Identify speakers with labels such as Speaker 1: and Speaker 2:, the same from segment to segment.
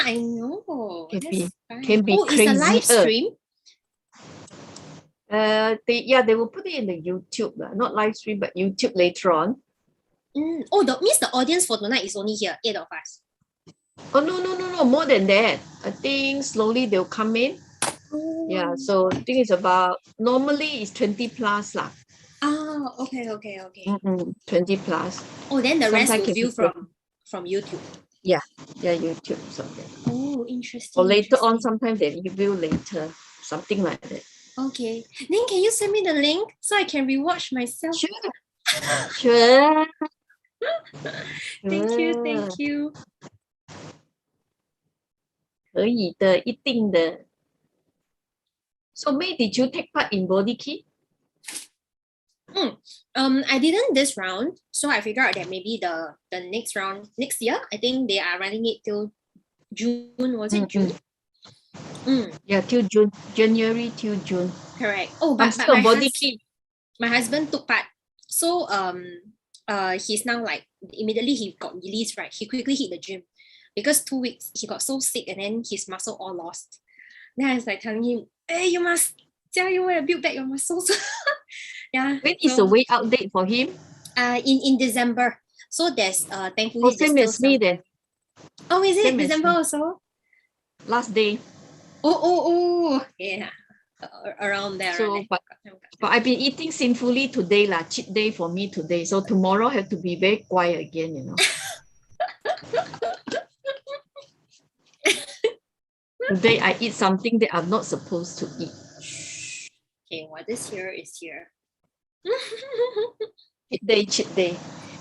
Speaker 1: I know.
Speaker 2: Can be
Speaker 1: That's fine.
Speaker 2: can be
Speaker 1: Oh, it's a live
Speaker 2: crazier.
Speaker 1: stream?
Speaker 2: They will put it in the YouTube, not live stream, but YouTube later on.
Speaker 1: Oh, means the audience for tonight is only here, 8 of us.
Speaker 2: Oh no, more than that. I think slowly they'll come in.
Speaker 1: Oh.
Speaker 2: Yeah, so I think it's about, normally it's 20 plus lah.
Speaker 1: Oh, okay.
Speaker 2: 20 plus.
Speaker 1: Oh, then the rest
Speaker 2: Sometimes
Speaker 1: will
Speaker 2: can
Speaker 1: view
Speaker 2: be
Speaker 1: from YouTube.
Speaker 2: Yeah, YouTube. Something.
Speaker 1: Oh, interesting.
Speaker 2: Or later on,
Speaker 1: interesting.
Speaker 2: sometimes they review later, something like that.
Speaker 1: Okay. Then can you send me the link so I can rewatch myself?
Speaker 2: Sure.
Speaker 1: Thank you.
Speaker 2: 可以的，一定的。So May, did you take part in body key?
Speaker 1: I didn't this round, so I figured out that maybe the next round next year. I think they are running it till June. Was it June?
Speaker 2: Yeah, till June, January till June.
Speaker 1: Correct. Oh,
Speaker 2: I'm
Speaker 1: but
Speaker 2: still
Speaker 1: my
Speaker 2: body key.
Speaker 1: My husband took part, so he's now like immediately he got released, right? He quickly hit the gym because 2 weeks he got so sick and then his muscle all lost. Then I was like telling him, hey, you must build back your muscles. Yeah.
Speaker 2: When is the way out date for him?
Speaker 1: In December. So there's thankfully
Speaker 2: same as me then.
Speaker 1: Oh, is it
Speaker 2: Same as
Speaker 1: December
Speaker 2: me.
Speaker 1: also?
Speaker 2: Last day.
Speaker 1: Oh, yeah. Around there.
Speaker 2: So, but I've been eating sinfully today lah. Cheat day for me today. So tomorrow have to be very quiet again, you know. Today I eat something that I'm not supposed to eat.
Speaker 1: Okay, what is here is here.
Speaker 2: Cheat day.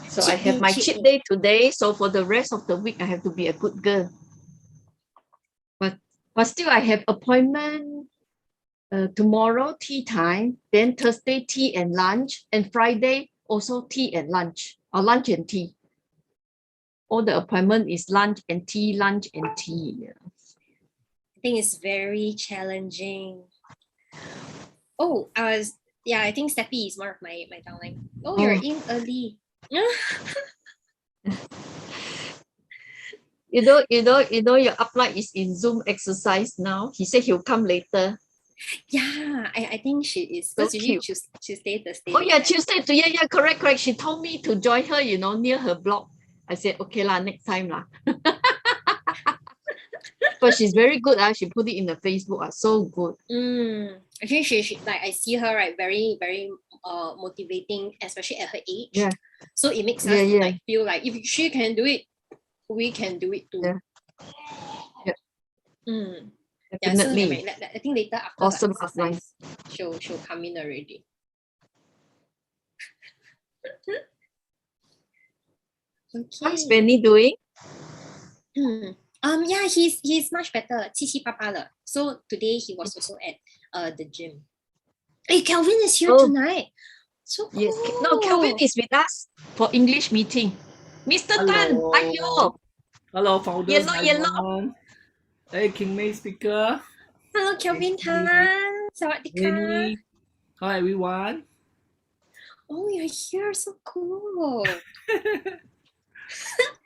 Speaker 2: So I have my cheat day today. So for the rest of the week, I have to be a good girl. But still, I have appointment tomorrow, tea time. Then Thursday, tea and lunch. And Friday, also tea and lunch. Or lunch and tea. All the appointment is lunch and tea, lunch and tea. Yeah.
Speaker 1: I think it's very challenging. Oh, I think Steffi is one of my downline. Oh, you're in early.
Speaker 2: You know, your upline is in Zoom exercise now. He said he'll come later.
Speaker 1: Yeah, I think she is. Because usually Tuesday, Thursday.
Speaker 2: Oh yeah, Tuesday. Yeah, correct. She told me to join her, near her block. I said, okay lah, next time lah. But she's very good. She put it in the Facebook. So good.
Speaker 1: Actually, she like I see her right, very, very motivating, especially at her age.
Speaker 2: Yeah.
Speaker 1: So it makes us like feel like if she can do it, we can do it too.
Speaker 2: Yeah.
Speaker 1: Definitely. So I think later after
Speaker 2: awesome
Speaker 1: upline, she'll come in already. Okay.
Speaker 2: How's Benny doing?
Speaker 1: Yeah, he's much better. 七七八八 了. So today he was also at the gym. Hey, Kelvin is here tonight. So cool.
Speaker 2: Yes. No, Kelvin is with us for English meeting. Mr. Tan, ayo.
Speaker 3: Hello, founders.
Speaker 2: Yellow.
Speaker 3: Hey, King May speaker.
Speaker 1: Hello, Kelvin Tan. Sawadika.
Speaker 3: Hi, everyone.
Speaker 1: Oh, you're here. So cool.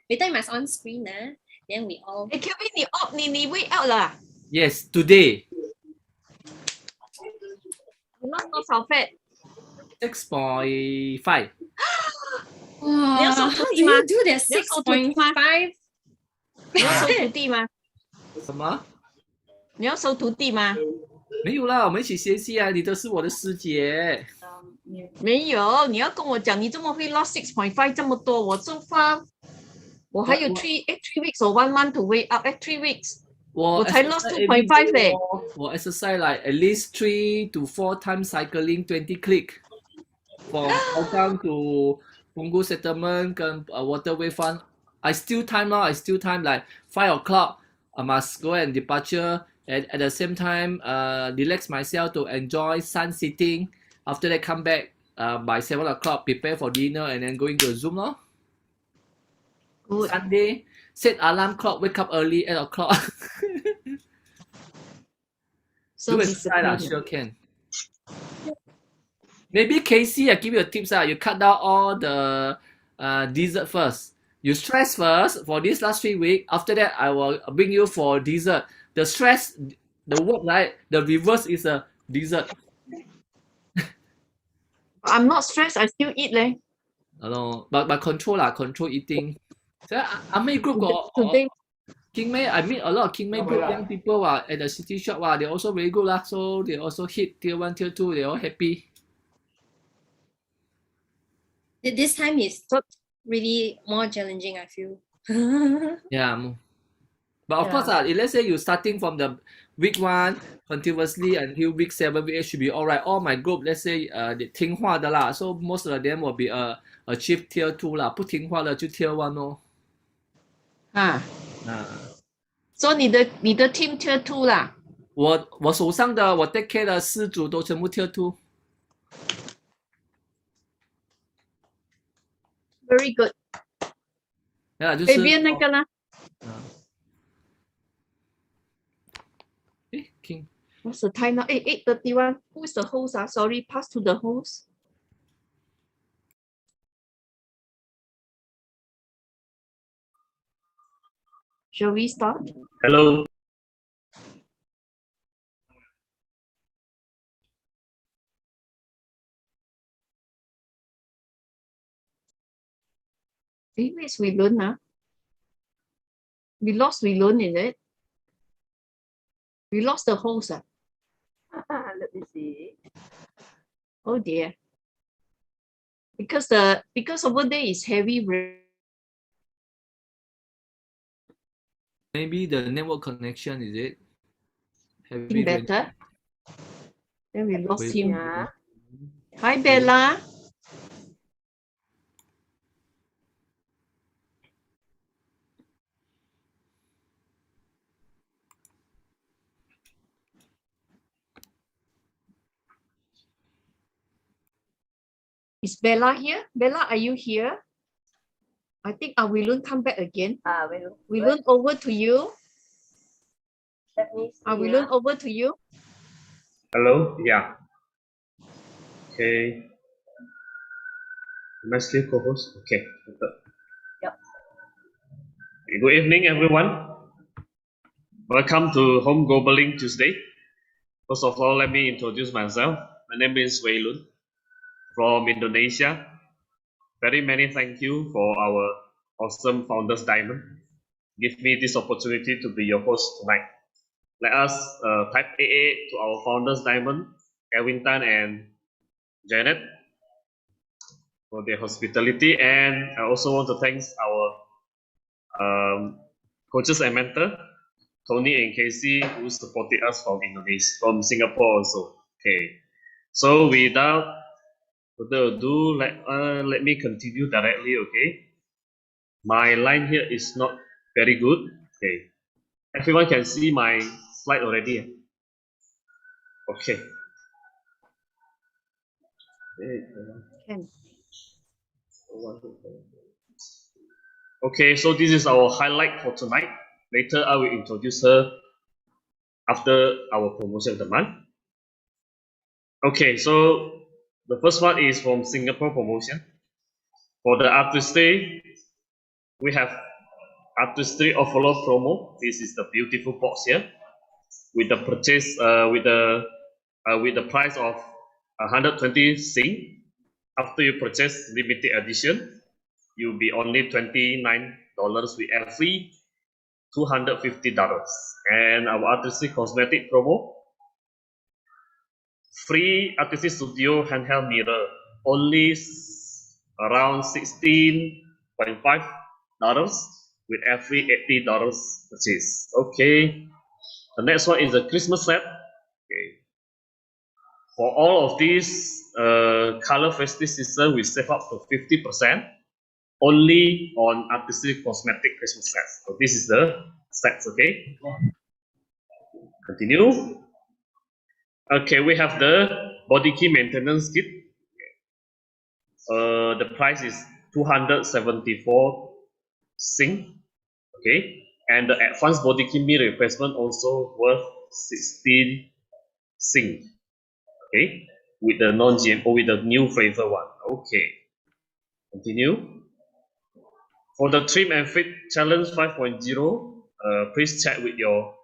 Speaker 1: Later you must on screen, then we all.
Speaker 2: Hey, Kelvin,你 wake out lah.
Speaker 3: Yes, today.
Speaker 2: 你 lost 多少 fat?
Speaker 3: 6.5.
Speaker 1: Wow, how do you do that? 6.5.
Speaker 2: 你要收徒弟吗？
Speaker 3: 什么？
Speaker 2: 你要收徒弟吗？
Speaker 3: 没有啦，我们一起学习啊！你都是我的师姐。
Speaker 2: 没有，你要跟我讲，你这么会 lost 6.5 这么多，我so far 我还有 three weeks or 1 month to wait up. 3 weeks 我才 lost 2.5 嘞。
Speaker 3: 我 exercise like at least 3 to 4 times cycling 20 click from Hougang to Punggol Settlement 跟Waterway Front. I still time like 5 o'clock. I must go and departure and at the same time relax myself to enjoy sun sitting. After that come back by 7 o'clock, prepare for dinner and then going to Zoom lor. Good. Sunday, set alarm clock, wake up early 8 o'clock.
Speaker 2: So
Speaker 3: do exercise, sure can. Maybe Casey, I give you a tips. You cut down all the dessert first. You stress first for this last 3 weeks. After that, I will bring you for dessert. The stress, the word right, the reverse is a dessert.
Speaker 2: I'm not stressed. I still eat leh.
Speaker 3: But control eating. So I made group got
Speaker 2: Today,
Speaker 3: Kingmay. I meet a lot of Kingmay group young people at the city shop. They also very good lah. So they also hit tier 1, tier 2. They all happy.
Speaker 1: This time is
Speaker 2: So-
Speaker 1: really more challenging, I feel.
Speaker 3: Yeah. But of
Speaker 2: Yeah.
Speaker 3: course, if let's say you starting from the week 1 continuously until week 7, week 8 should be alright. All my group, let's say 听话的啦, so most of them will be achieve tier 2啦，不听话的就 tier 1咯。
Speaker 2: 啊，所以你的 team tier 2啦。
Speaker 3: 我手上的我 take care 的4组都全部 tier 2。Very
Speaker 2: good。
Speaker 3: 就是。
Speaker 2: 北边那个呢？King。 What's the time now? 8:31. Who is the host? Sorry, pass to the host. Shall we start?
Speaker 4: Hello.
Speaker 2: Where's we learn now? We lost we learn, is it? We lost the host. Let me see. Oh dear. Because over there is heavy rain.
Speaker 3: Maybe the network connection, is it? Heavy
Speaker 2: Better. Then we lost
Speaker 3: Wait.
Speaker 2: him. Hi, Bella. Is Bella here? Bella, are you here? I think Wilun come back again. Wilun, over to you.
Speaker 5: Let me see.
Speaker 2: Wilun, over to you.
Speaker 4: Hello. Yeah. Okay. Am I still co-host? Okay.
Speaker 5: Yep.
Speaker 4: Good evening, everyone. Welcome to Home Gobbling Tuesday. First of all, let me introduce myself. My name is Wei Lun from Indonesia. Very many thank you for our awesome Founders Diamond. Give me this opportunity to be your host tonight. Let us type AA to our Founders Diamond, Erwin Tan and Janet, for their hospitality. And I also want to thank our coaches and mentor, Tony and Casey, who supported us from Indonesia, from Singapore also. Okay, so without further ado, let me continue directly. Okay, my line here is not very good. Okay, everyone can see my slide already. Okay. Okay, so this is our highlight for tonight. Later, I will introduce her after our promotion of the month. Okay, so the first one is from Singapore promotion. For the Artistry, we have Artistry Overload promo. This is the beautiful box here with the purchase with the price of 120 Sing. After you purchase limited edition, you'll be only $29 with every $250. And our Artistry Cosmetic promo, free Artistry Studio handheld mirror, only around $16.5 with every $80 purchase. Okay, the next one is the Christmas set. Okay, for all of these color festive season, we save up to 50% only on Artistry Cosmetic Christmas sets. So this is the sets. Okay, continue. Okay, we have the body key maintenance kit. The price is 274 Sing. Okay, and the advanced body key mirror replacement also worth 16 Sing. Okay, with the non-GMO, with the new flavor one. Okay, continue. For the Trim and Fit Challenge 5.0, please chat with your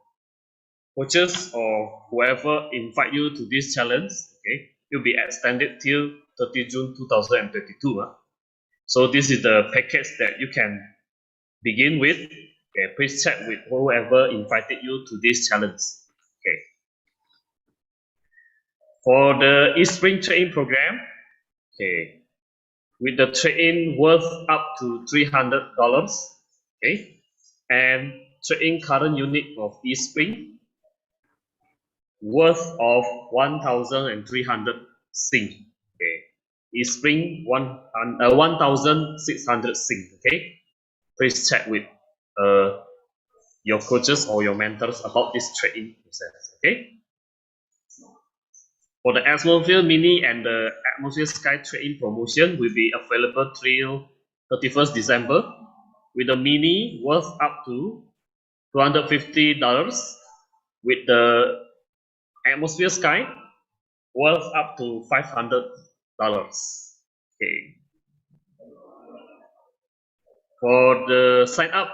Speaker 4: coaches or whoever invite you to this challenge. Okay, it will be extended till 30 June 2022. So this is the package that you can begin with. Okay, please chat with whoever invited you to this challenge. Okay. For the East-Spring trade-in program, okay, with the trade-in worth up to $300, okay, and trade-in current unit of East-Spring worth of 1,300 Sing. Okay, East-Spring 1,600 Sing. Okay, please check with your coaches or your mentors about this trade-in process. Okay. For the Atmosphere Mini and the Atmosphere Sky trade-in promotion will be available till 31st December, with the Mini worth up to $250, with the Atmosphere Sky worth up to $500. Okay. For the sign up,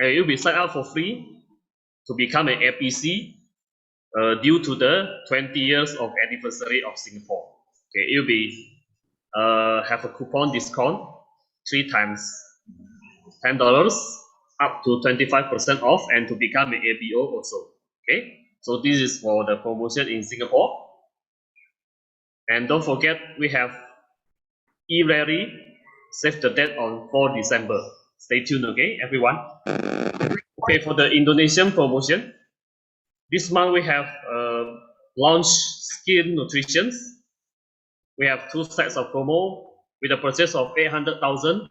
Speaker 4: you'll be signed up for free to become an APC due to the 20 years of anniversary of Singapore. Okay, you'll be have a coupon discount 3 times $10 up to 25% off, and to become an ABO also. Okay, so this is for the promotion in Singapore. And don't forget, we have e-rally, save the date on 4 December. Stay tuned, okay, everyone. Okay, for the Indonesian promotion, this month we have launched Skin Nutrition. We have 2 sets of promo. With a purchase of 800,000,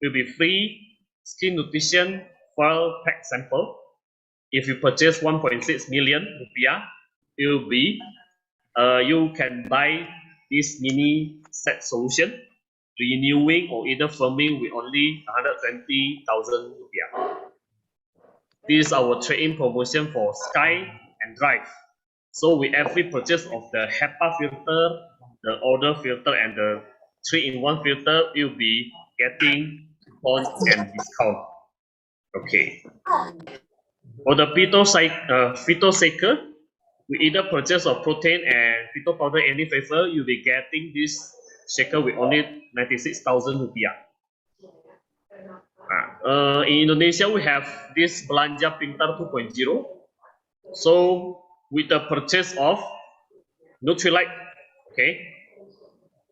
Speaker 4: will be free Skin Nutrition file pack sample. If you purchase 1.6 million rupiah, it will be you can buy this mini set solution, renewing or either firming with only 120,000 rupiah. This is our trade-in promotion for Sky and Drive. So with every purchase of the HEPA filter, the odor filter, and the 3-in-1 filter, you'll be getting coupon and discount. Okay. For the Phyto Shaker, with either purchase of protein and phyto powder any flavor, you'll be getting this shaker with only 96,000 rupiah. In Indonesia, we have this Belanja Pintar 2.0. So with the purchase of Nutrilite, okay,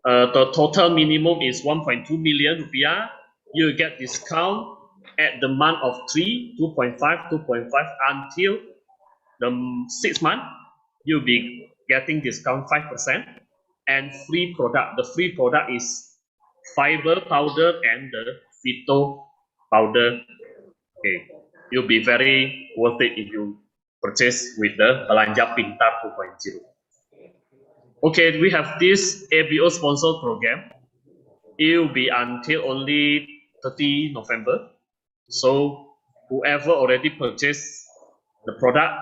Speaker 4: the total minimum is 1.2 million rupiah. You get discount at the month of 3, 2.5, 2.5 until the 6th month. You'll be getting discount 5% and free product. The free product is fiber powder and the phyto powder. Okay, you'll be very worth it if you purchase with the Belanja Pintar 2.0. Okay, we have this ABO sponsored program. It will be until only 30 November. So whoever already purchased the product,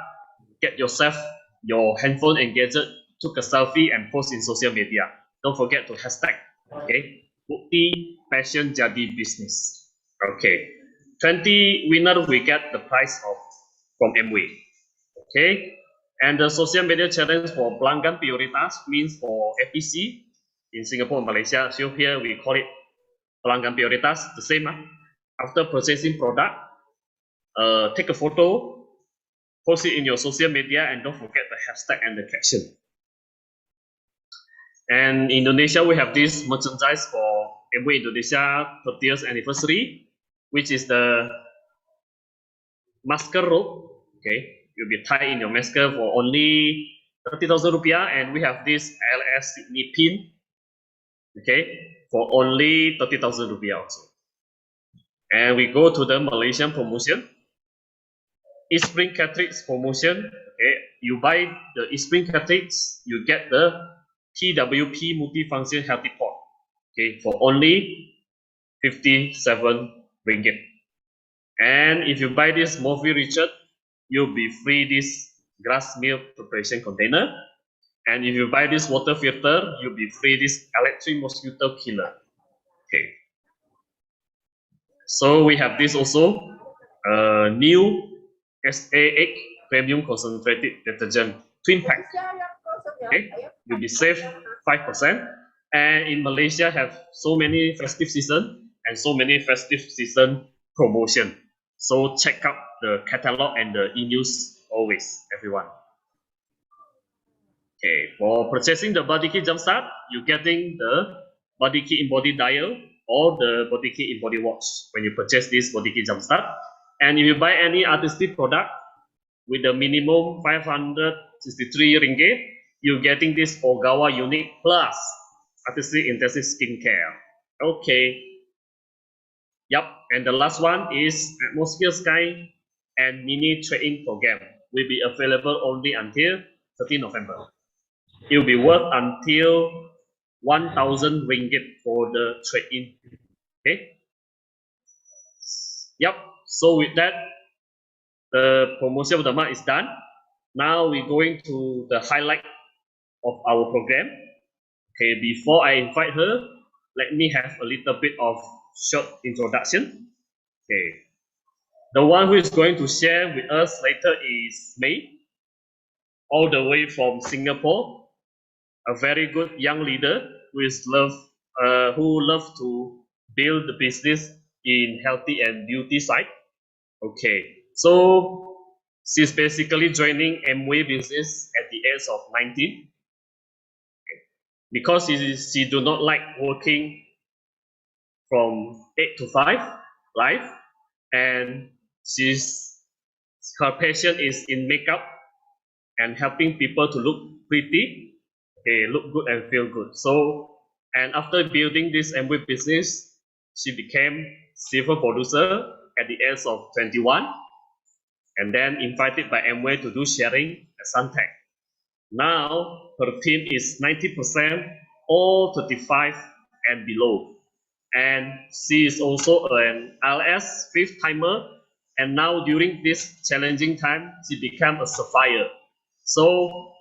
Speaker 4: get yourself your handphone and gadget, took a selfie and post in social media. Don't forget to hashtag, okay, Bukti Passion Jadi Business. Okay, 20 winner will get the prize from Amway. Okay, and the social media challenge for Pelanggan Prioritas means for APC in Singapore and Malaysia. So here we call it Pelanggan Prioritas, the same. After purchasing product, take a photo, post it in your social media, and don't forget the hashtag and the caption. And in Indonesia, we have this merchandise for Amway Indonesia 30th anniversary, which is the masker rope. Okay, you'll be tied in your masker for only 30,000 rupiah, and we have this LS Sydney pin, okay, for only 30,000 rupiah also. And we go to the Malaysian promotion. East-Spring cartridge promotion. Okay, you buy the East-Spring cartridge, you get the TWP multifunction healthy pot. Okay, for only 57 ringgit. And if you buy this Morphe Richard, you'll be free this grass milk preparation container. And if you buy this water filter, you'll be free this electric mosquito killer. Okay. So we have this also, new SA8 premium concentrated detergent twin pack. Okay, you'll be saved 5%. And in Malaysia have so many festive season and so many festive season promotion. So check out the catalog and the e-news always, everyone. Okay, for purchasing the Body Kit Jumpstart, you're getting the Body Kit in-body dial or the Body Kit in-body watch when you purchase this Body Kit Jumpstart. And if you buy any artistic product with the minimum 563 ringgit, you're getting this Ogawa Unique Plus Artistic Intensive Skincare. Okay. Yep. And the last one is Atmosphere Sky and Mini Trade-in Program will be available only until 13 November. It will be worth until 1,000 ringgit for the trade-in. Okay. Yep. So with that, the promotion of the month is done. Now we're going to the highlight of our program. Okay, before I invite her, let me have a little bit of short introduction. Okay, the one who is going to share with us later is May, all the way from Singapore, a very good young leader who loves to build the business in healthy and beauty side. Okay, so she's basically joining Amway business at the age of 19 because she do not like working from 8 to 5 life, and her passion is in makeup and helping people to look pretty, okay, look good and feel good. So, and after building this Amway business, she became silver producer at the age of 21, and then invited by Amway to do sharing at Suntec. Now her team is 90% all 35 and below, and she is also an LS 5th timer, and now during this challenging time she became a sapphire. So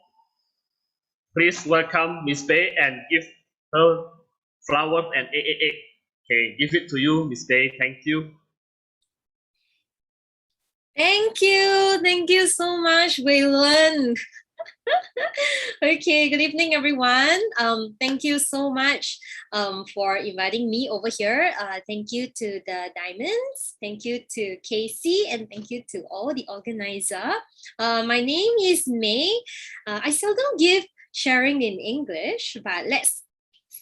Speaker 4: please welcome Miss Bay and give her flowers and AAA. Okay, give it to you, Miss Bay. Thank you.
Speaker 1: Thank you. Thank you so much, Waylon. Okay, good evening, everyone. Thank you so much for inviting me over here. Thank you to the Diamonds. Thank you to Casey, and thank you to all the organizer. My name is May. I seldom give sharing in English, but let's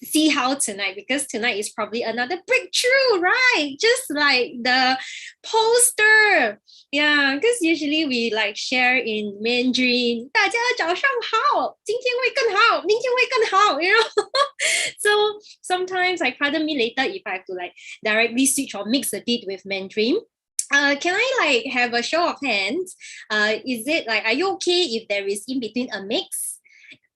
Speaker 1: see how tonight, because tonight is probably another breakthrough, right? Just like the poster. Yeah, because usually we like share in Mandarin. 大家早上好，今天会更好，明天会更好, you know. So sometimes, like, pardon me later if I have to like directly switch or mix a bit with Mandarin. Can I like have a show of hands? Is it like, are you okay if there is in between a mix?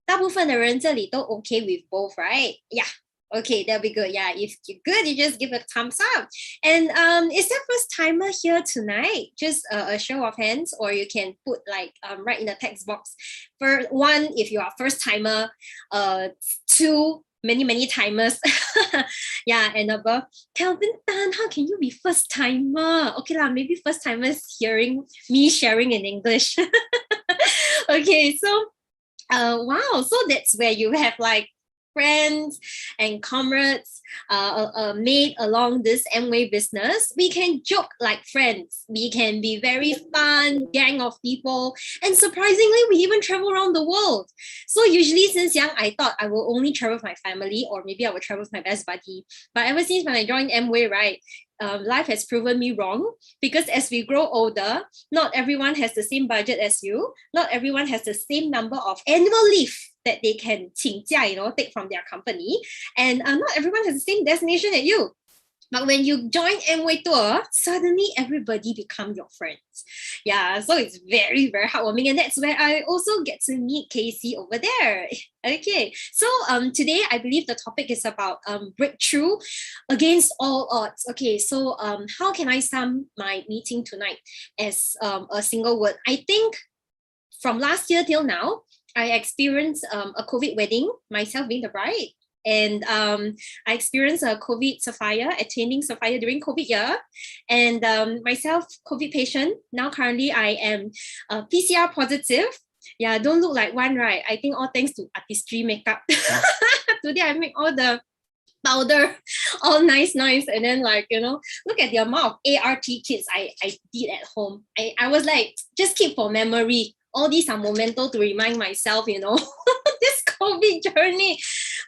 Speaker 1: 大部分的人这里都 okay with both, right? Yeah. Okay, that'll be good. Yeah, if you're good, you just give a thumbs up. And is there first timer here tonight? Just a show of hands, or you can put like right in the text box. For one, if you are first timer. Two, many timers. Yeah, and above. Kelvin Tan, how can you be first timer? Okay lah, maybe first timers hearing me sharing in English. Okay, so wow, so that's where you have like friends and comrades made along this Amway business. We can joke like friends. We can be very fun gang of people, and surprisingly, we even travel around the world. So usually since young, I thought I will only travel with my family, or maybe I will travel with my best buddy. But ever since when I joined Amway, right, life has proven me wrong, because as we grow older, not everyone has the same budget as you. Not everyone has the same number of annual leave that they can 请假, you know, take from their company. And not everyone has the same destination as you. But when you join Amway Tour, suddenly everybody become your friends. Yeah, so it's very, very heartwarming. And that's where I also get to meet Casey over there. Okay, so today I believe the topic is about breakthrough against all odds. Okay, so how can I sum my meeting tonight as a single word? I think from last year till now, I experienced a COVID wedding, myself being the bride. And I experienced a COVID Sapphire, attending Sapphire during COVID year. And myself, COVID patient. Now currently I am PCR positive. Yeah, don't look like one, right? I think all thanks to artistry makeup. Today I make all the powder all nice, and then like, you know, look at the amount of ART kits I did at home. I was like, just keep for memory. All these are memento to remind myself, you know, this COVID journey.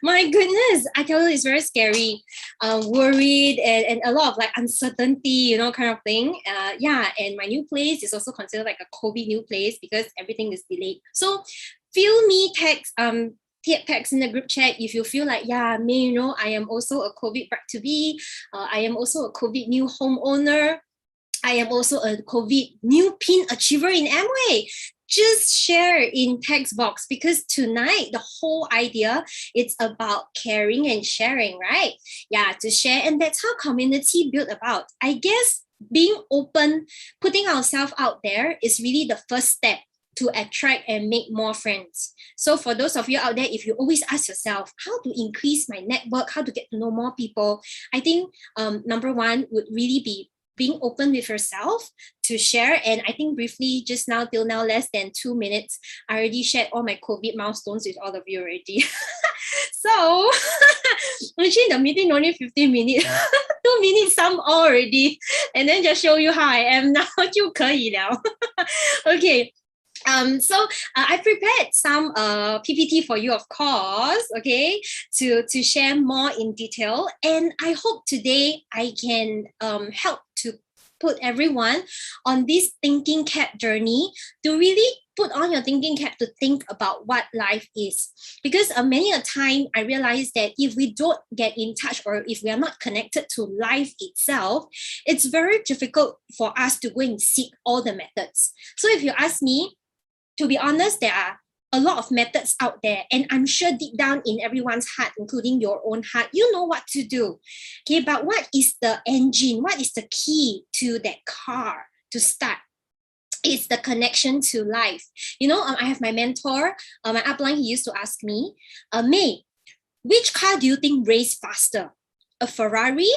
Speaker 1: My goodness, I tell you, it's very scary. Worried and a lot of like uncertainty, you know, kind of thing. Yeah, and my new place is also considered like a COVID new place because everything is delayed. So feel me text in the group chat if you feel like, yeah, May, you know, I am also a COVID bride-to-be. I am also a COVID new homeowner. I am also a COVID new PIN achiever in Amway. Just share in text box because tonight the whole idea it's about caring and sharing, right? Yeah, to share, and that's how community built about. I guess being open, putting ourselves out there is really the first step to attract and make more friends. So for those of you out there, if you always ask yourself how to increase my network, how to get to know more people, I think number one would really be being open with yourself to share. And I think briefly just now, till now, less than 2 minutes, I already shared all my COVID milestones with all of you already. So actually the meeting only 15 minutes, 2 minutes some already. And then just show you how I am now, 就可以了. Okay. So I prepared some PPT for you, of course, okay, to share more in detail. And I hope today I can help to put everyone on this thinking cap journey to really put on your thinking cap to think about what life is. Because many a time I realize that if we don't get in touch or if we are not connected to life itself, it's very difficult for us to go and seek all the methods. So if you ask me, to be honest, there are a lot of methods out there, and I'm sure deep down in everyone's heart, including your own heart, you know what to do. Okay, but what is the engine? What is the key to that car to start? It's the connection to life. You know, I have my mentor, my upline, he used to ask me, May, which car do you think race faster? A Ferrari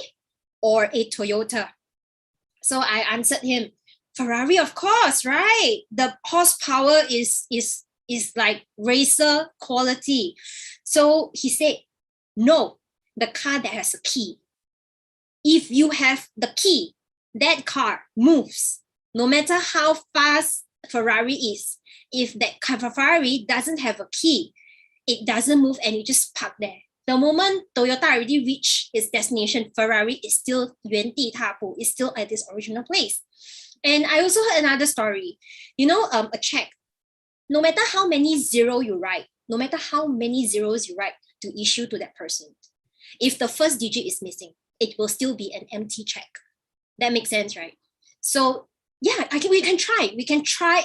Speaker 1: or a Toyota? So I answered him, Ferrari, of course, right? The horsepower is like racer quality. So he said, no, the car that has a key. If you have the key, that car moves. No matter how fast Ferrari is, if that Ferrari doesn't have a key, it doesn't move and it just park there. The moment Toyota already reached its destination, Ferrari is still 原地踏步, is still at its original place. And I also heard another story. You know, a check, no matter how many zeros you write, no matter how many zeros you write to issue to that person, if the first digit is missing, it will still be an empty check. That makes sense, right? So yeah, we can try. We can try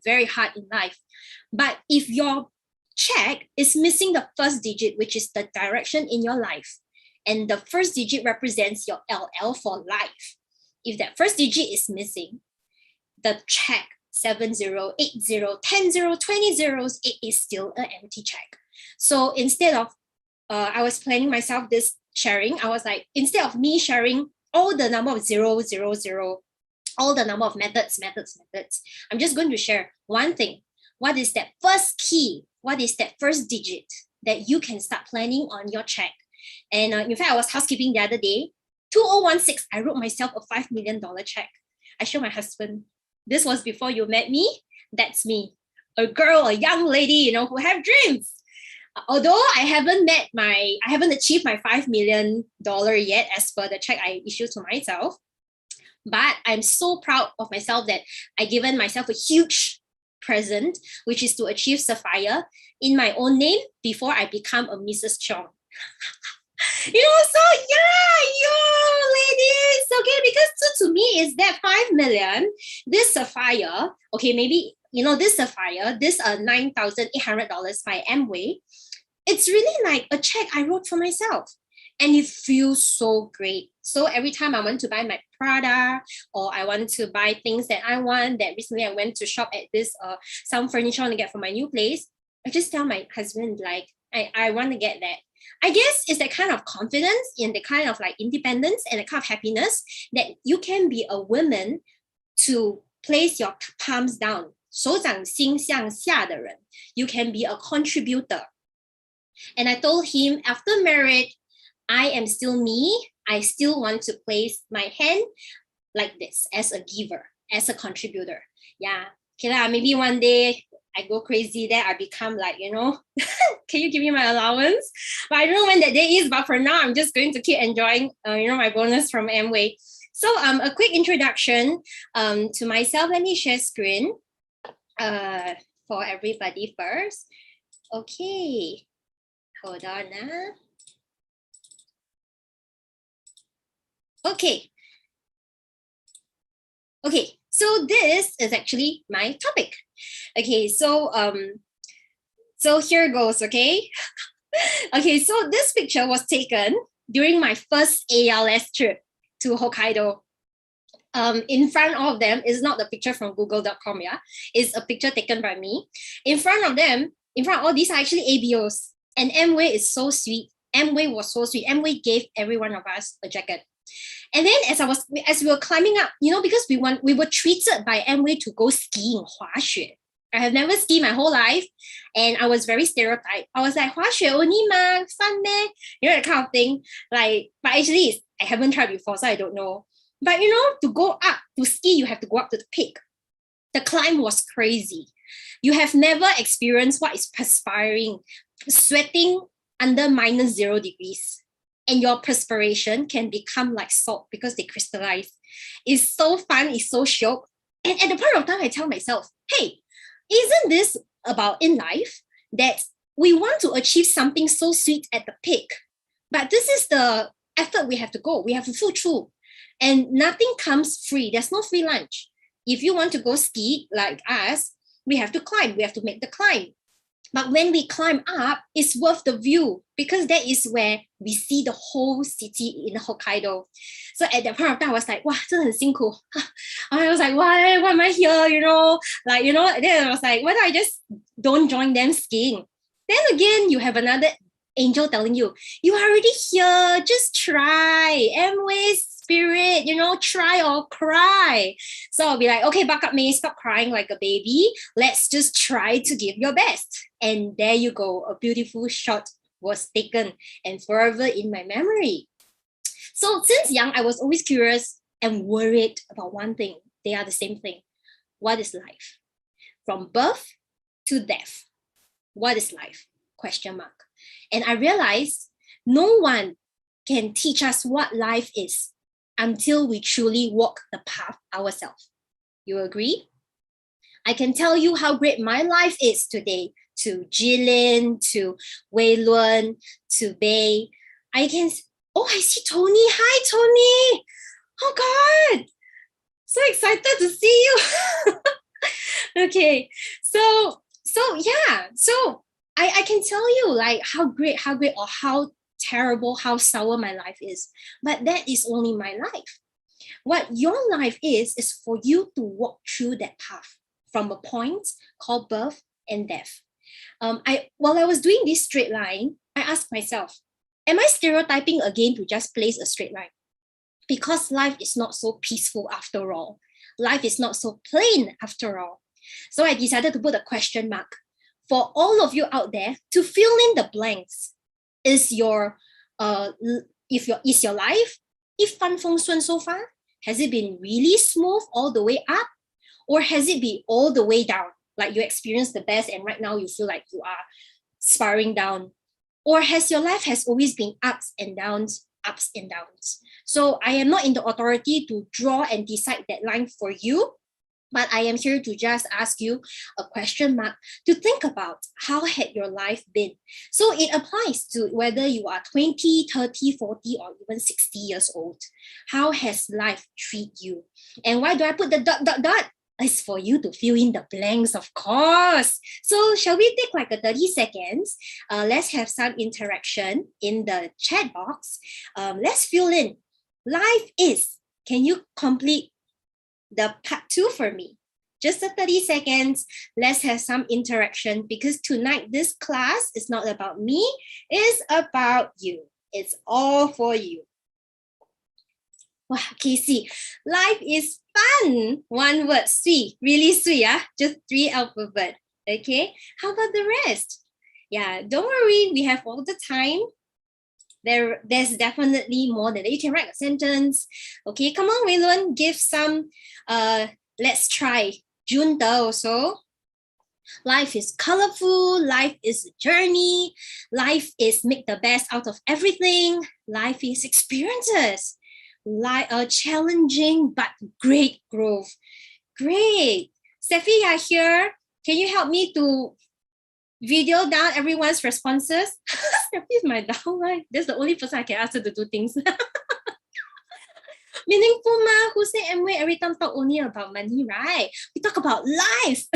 Speaker 1: very hard in life. But if your check is missing the first digit, which is the direction in your life, and the first digit represents your LL for life, if that first digit is missing, the check 70, 80, 10 0, 20 zeros, it is still an empty check. So instead of, I was planning myself this sharing, I was like, instead of me sharing all the number of 0, 0, 0, all the number of methods, I'm just going to share one thing. What is that first key? What is that first digit that you can start planning on your check? And in fact, I was housekeeping the other day, 2016, I wrote myself a $5 million check. I showed my husband, this was before you met me. That's me, a girl, a young lady, you know, who have dreams. Although I haven't achieved my $5 million yet as per the check I issued to myself. But I'm so proud of myself that I given myself a huge present, which is to achieve Sapphire in my own name before I become a Mrs. Chong. You know, so yeah, you ladies, okay, because to me is that 5 million, this Sapphire, okay, maybe, you know, this Sapphire, this $9,800 by Amway, it's really like a check I wrote for myself. And it feels so great. So every time I want to buy my Prada or I want to buy things that I want, that recently I went to shop at this some furniture I want to get for my new place, I just tell my husband, like, I want to get that. I guess it's that kind of confidence in the kind of like independence and the kind of happiness that you can be a woman to place your palms down. 手掌心向下的人. You can be a contributor. And I told him after marriage, I am still me. I still want to place my hand like this as a giver, as a contributor. Yeah. Okay, maybe one day I go crazy, then I become like, can you give me my allowance? But I don't know when that day is, but for now, I'm just going to keep enjoying, my bonus from Amway. So a quick introduction to myself. Let me share screen for everybody first. Okay, hold on. Okay, so this is actually my topic. Okay, so here goes, okay? Okay, so this picture was taken during my first ALS trip to Hokkaido. In front of them is not the picture from google.com, yeah? It's a picture taken by me. In front of them, in front of all these are actually ABOs. And Amway is so sweet. Amway was so sweet. Amway gave every one of us a jacket. And then as we were climbing up, because we were treated by Amway to go skiing, 滑雪. I have never skied my whole life, and I was very stereotyped. I was like, 滑雪 only ma, fun meh? That kind of thing. Like, but actually, I haven't tried before, so I don't know. But to go up to ski, you have to go up to the peak. The climb was crazy. You have never experienced what is perspiring, sweating under -0 degrees. And your perspiration can become like salt because they crystallize. It's so fun, it's so shock. And at the point of time, I tell myself, hey, isn't this about in life that we want to achieve something so sweet at the peak? But this is the effort we have to go. We have to pull through. And nothing comes free. There's no free lunch. If you want to go ski like us, we have to climb. We have to make the climb. But when we climb up, it's worth the view because that is where we see the whole city in Hokkaido. So at that point of time, I was like, wow, 真的很辛苦. I was like, why am I here? Then I was like, why don't I just don't join them skiing? Then again, you have another angel telling you, you are already here, just try. Amway's spirit, try or cry. So I'll be like, okay, buck up, May, stop crying like a baby. Let's just try to give your best. And there you go. A beautiful shot was taken and forever in my memory. So since young, I was always curious and worried about one thing. They are the same thing. What is life? From birth to death. What is life? Question mark. And I realized no one can teach us what life is until we truly walk the path ourselves. You agree? I can tell you how great my life is today to Jilin, to Wei Lun, to Bei. I see Tony. Hi, Tony. Oh God. So excited to see you. Okay. So yeah. So I can tell you like how great or how terrible, how sour my life is. But that is only my life. What your life is for you to walk through that path from a point called birth and death. While I was doing this straight line, I asked myself, am I stereotyping again to just place a straight line? Because life is not so peaceful after all. Life is not so plain after all. So I decided to put a question mark for all of you out there to fill in the blanks. Is your life, if 帆风顺 so far? Has it been really smooth all the way up? Or has it been all the way down? Like you experienced the best and right now you feel like you are spiraling down? Or has your life has always been ups and downs? So I am not in the authority to draw and decide that line for you, but I am here to just ask you a question mark to think about how had your life been. So it applies to whether you are 20, 30, 40, or even 60 years old. How has life treated you? And why do I put the ... It's for you to fill in the blanks, of course. So shall we take like a 30 seconds? Let's have some interaction in the chat box. Let's fill in. Life is. Can you complete the part 2 for me? just a 30 seconds. Let's have some interaction because tonight this class is not about me, it's about you. It's all for you. Wow, Casey, life is fun. One word, sweet, really sweet, just 3 alphabet. Okay, how about the rest? Yeah, don't worry, we have all the time. There's definitely more than that. You can write a sentence. Okay, come on, Weilun, give some, let's try. Junde also. Life is colorful. Life is a journey. Life is make the best out of everything. Life is experiences. Challenging but great growth. Great. Steffi, you're here. Can you help me to video down everyone's responses? Steffi is my downline. That's the only person I can ask her to do things. Meaningful ma, who say Amway every time talk only about money, right? We talk about life.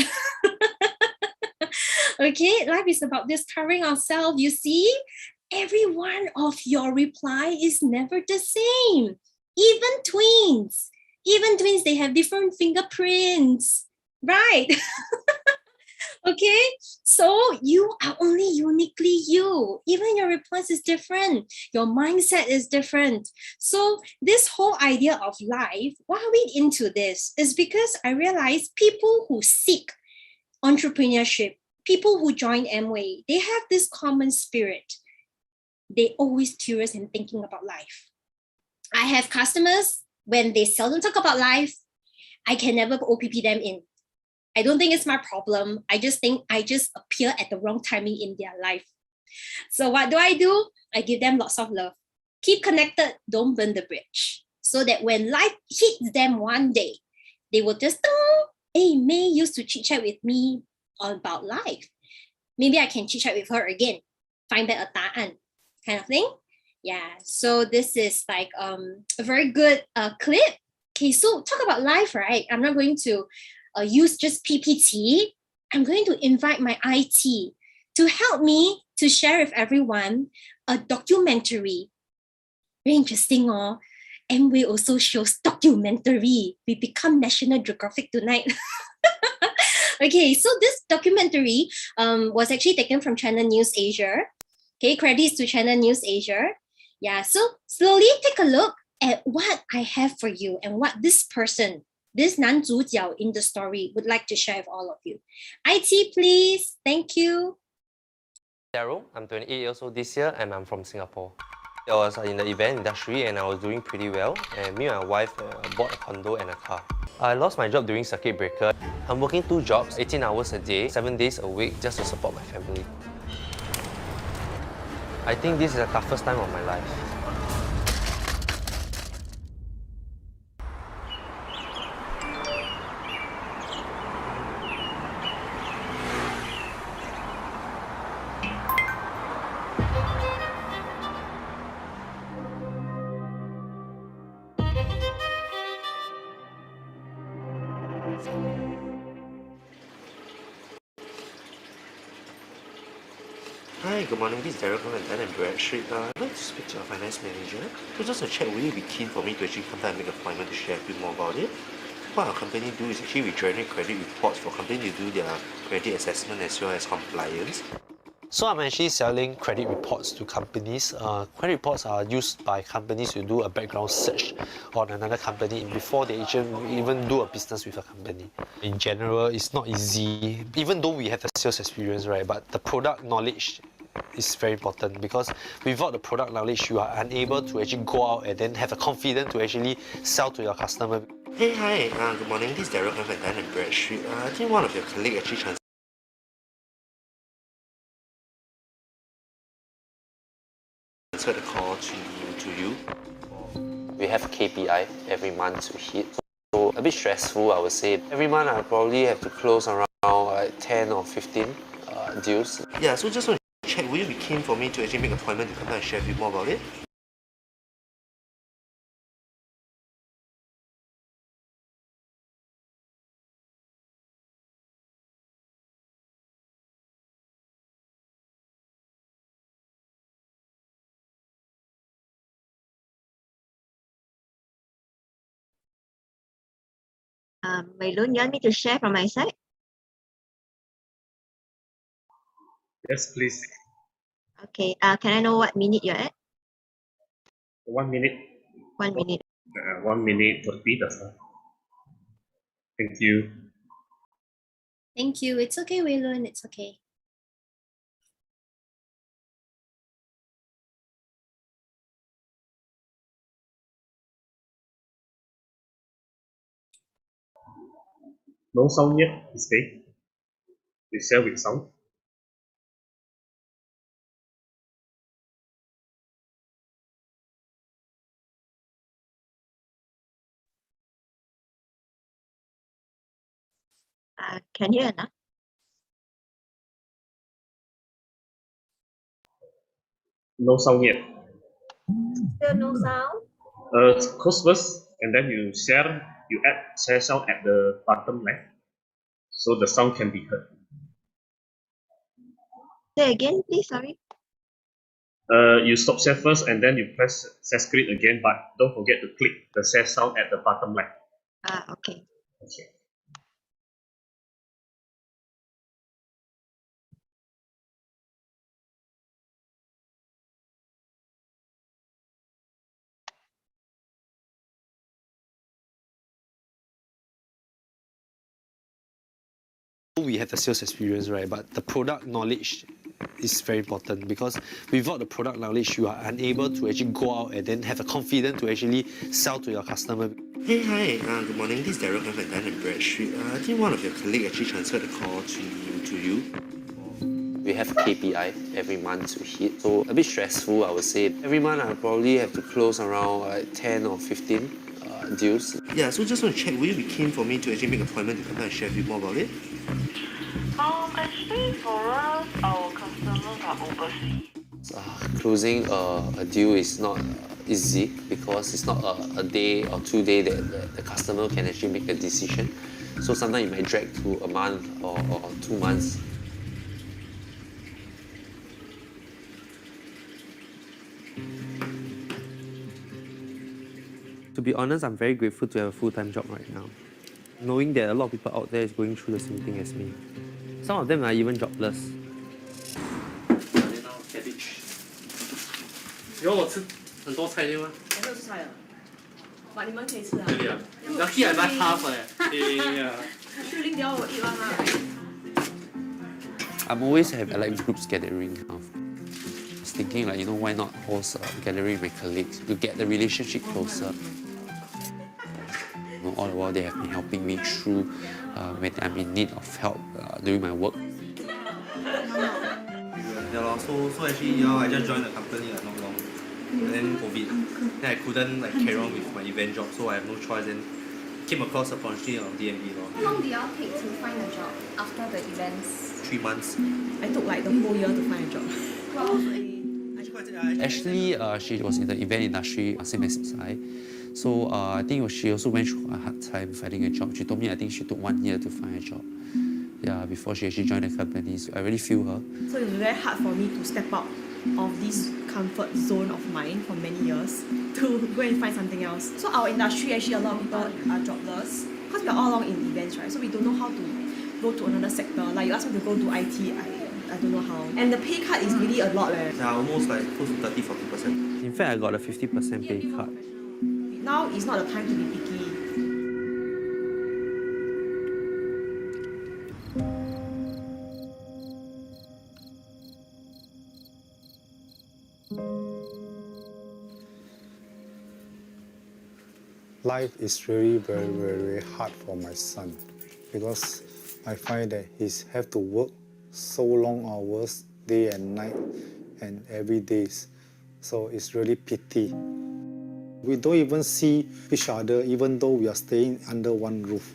Speaker 1: Okay, life is about discovering ourselves. You see, every one of your reply is never the same. Even twins, they have different fingerprints, right? Okay, so you are only uniquely you. Even your response is different. Your mindset is different. So this whole idea of life, why are we into this? Is because I realize people who seek entrepreneurship, people who join Amway, they have this common spirit. They always curious and thinking about life. I have customers, when they seldom talk about life, I can never OPP them in. I don't think it's my problem. I just think I just appear at the wrong timing in their life. So what do? I give them lots of love. Keep connected, don't burn the bridge. So that when life hits them one day, they will just, hey, May used to chit chat with me about life. Maybe I can chit chat with her again. Find back a ta'an kind of thing. Yeah, so this is like a very good clip. Okay, so talk about life, right? I'm not going to use just PPT. I'm going to invite my IT to help me to share with everyone a documentary. Very interesting, and we also shows documentary. We become National Geographic tonight. Okay, so this documentary was actually taken from Channel News Asia. Okay, credits to Channel News Asia. Yeah, so slowly take a look at what I have for you and what this person, this 男主角 in the story would like to share with all of you. IT, please. Thank you.
Speaker 6: Daryl, I'm 28 years old this year and I'm from Singapore. I was in the event industry and I was doing pretty well, and me and my wife bought a condo and a car. I lost my job during circuit breaker. I'm working 2 jobs, 18 hours a day, 7 days a week just to support my family. I think this is the toughest time of my life. Hi, good morning. This is Derek from Dun & Bradstreet. I'd like to speak to our finance manager. So just to check, will you be keen for me to actually come down and make an appointment to share a bit more about it? What our company do is actually we generate credit reports for companies to do their credit assessment as well as compliance. So I'm actually selling credit reports to companies. Credit reports are used by companies to do a background search on another company before they even do a business with a company. In general, it's not easy, even though we have the sales experience, right? But the product knowledge is very important, because without the product knowledge, you are unable to actually go out and then have the confidence to actually sell to your customer. Hey, hi, good morning. This is Derek from Dun & Bradstreet. I think one of your colleagues actually transferred the call to you. We have a KPI every month to hit, so a bit stressful, I would say. Every month I probably have to close around like 10 or 15 deals. Yeah, so just want to check, will you be keen for me to actually make an appointment to come down and share a bit more about it?
Speaker 5: Wei Lun, you want me to share from my side?
Speaker 4: Yes, please.
Speaker 5: Okay. Can I know what minute you're at?
Speaker 4: 1 minute.
Speaker 5: 1 minute.
Speaker 4: 1 minute 30 dah sah. Thank you.
Speaker 1: Thank you. It's okay, Wei Lun. It's okay.
Speaker 4: No sound yet, Miss Faye. We share with sound.
Speaker 5: Can you hear now?
Speaker 4: No sound yet.
Speaker 5: Still no sound?
Speaker 4: Close first, and then you add share sound at the bottom left, so the sound can be heard.
Speaker 5: Say again, please. Sorry.
Speaker 4: You stop share first, and then you press share screen again, but don't forget to click the share sound at the bottom left.
Speaker 5: Okay.
Speaker 4: Okay.
Speaker 7: We have the sales experience, right? But the product knowledge is very important because without the product knowledge, you are unable to actually go out and then have the confidence to actually sell to your customer.
Speaker 6: Hey, hi. Good morning. This is Daryl from Dun & Bradstreet. I think one of your colleagues actually transferred the call to you. We have KPI every month to hit, so a bit stressful, I would say. Every month, I probably have to close around 10 or 15 deals. Yeah, so just want to check, will you be keen for me to actually make an appointment to come down and share a bit more about it?
Speaker 8: Actually, for us, our customers are overseas.
Speaker 7: Closing a deal is not easy because it's not a day or 2 days that the customer can actually make a decision. So sometimes it might drag to a month or 2 months. To be honest, I'm very grateful to have a full-time job right now. Knowing that a lot of people out there is going through the same thing as me. Some of them are even jobless. Cabbage. 以后我吃很多菜对吗？
Speaker 9: 我没有吃菜了，把你们可以吃啊。
Speaker 7: Really ah? Lucky I buy half yeah.
Speaker 9: Shilling they all will eat one lah.
Speaker 7: I'm always have like groups gathering. I was thinking like, why not host a gathering with my colleagues to get the relationship closer. All the while they have been helping me through when I'm in need of help during my work.
Speaker 10: Yeah, so actually, I just joined the company not long, and then COVID. Then I couldn't carry on with my event job, so I have no choice. And came across opportunity on DNB.
Speaker 11: How long did y'all take to find a job after the events?
Speaker 10: 3 months.
Speaker 9: I took like the whole year to find a job.
Speaker 7: Actually, she was in the event industry, same as I. So I think she also went through a hard time finding a job. She told me I think she took 1 year to find a job. Yeah, before she actually joined the company. So I really feel her.
Speaker 9: So it was very hard for me to step out of this comfort zone of mine for many years to go and find something else. So our industry, actually a lot of people are jobless because we are all along in events, right? So we don't know how to go to another sector. Like you ask me to go to IT, I don't know how. And the pay cut is really a lot.
Speaker 10: Yeah, almost close to 30-40%.
Speaker 7: In fact, I got a 50% pay cut.
Speaker 9: Now is not the time to be picky.
Speaker 12: Life is really very, very hard for my son because I find that he have to work so long hours, day and night, and every day. So it's really pity. We don't even see each other even though we are staying under one roof.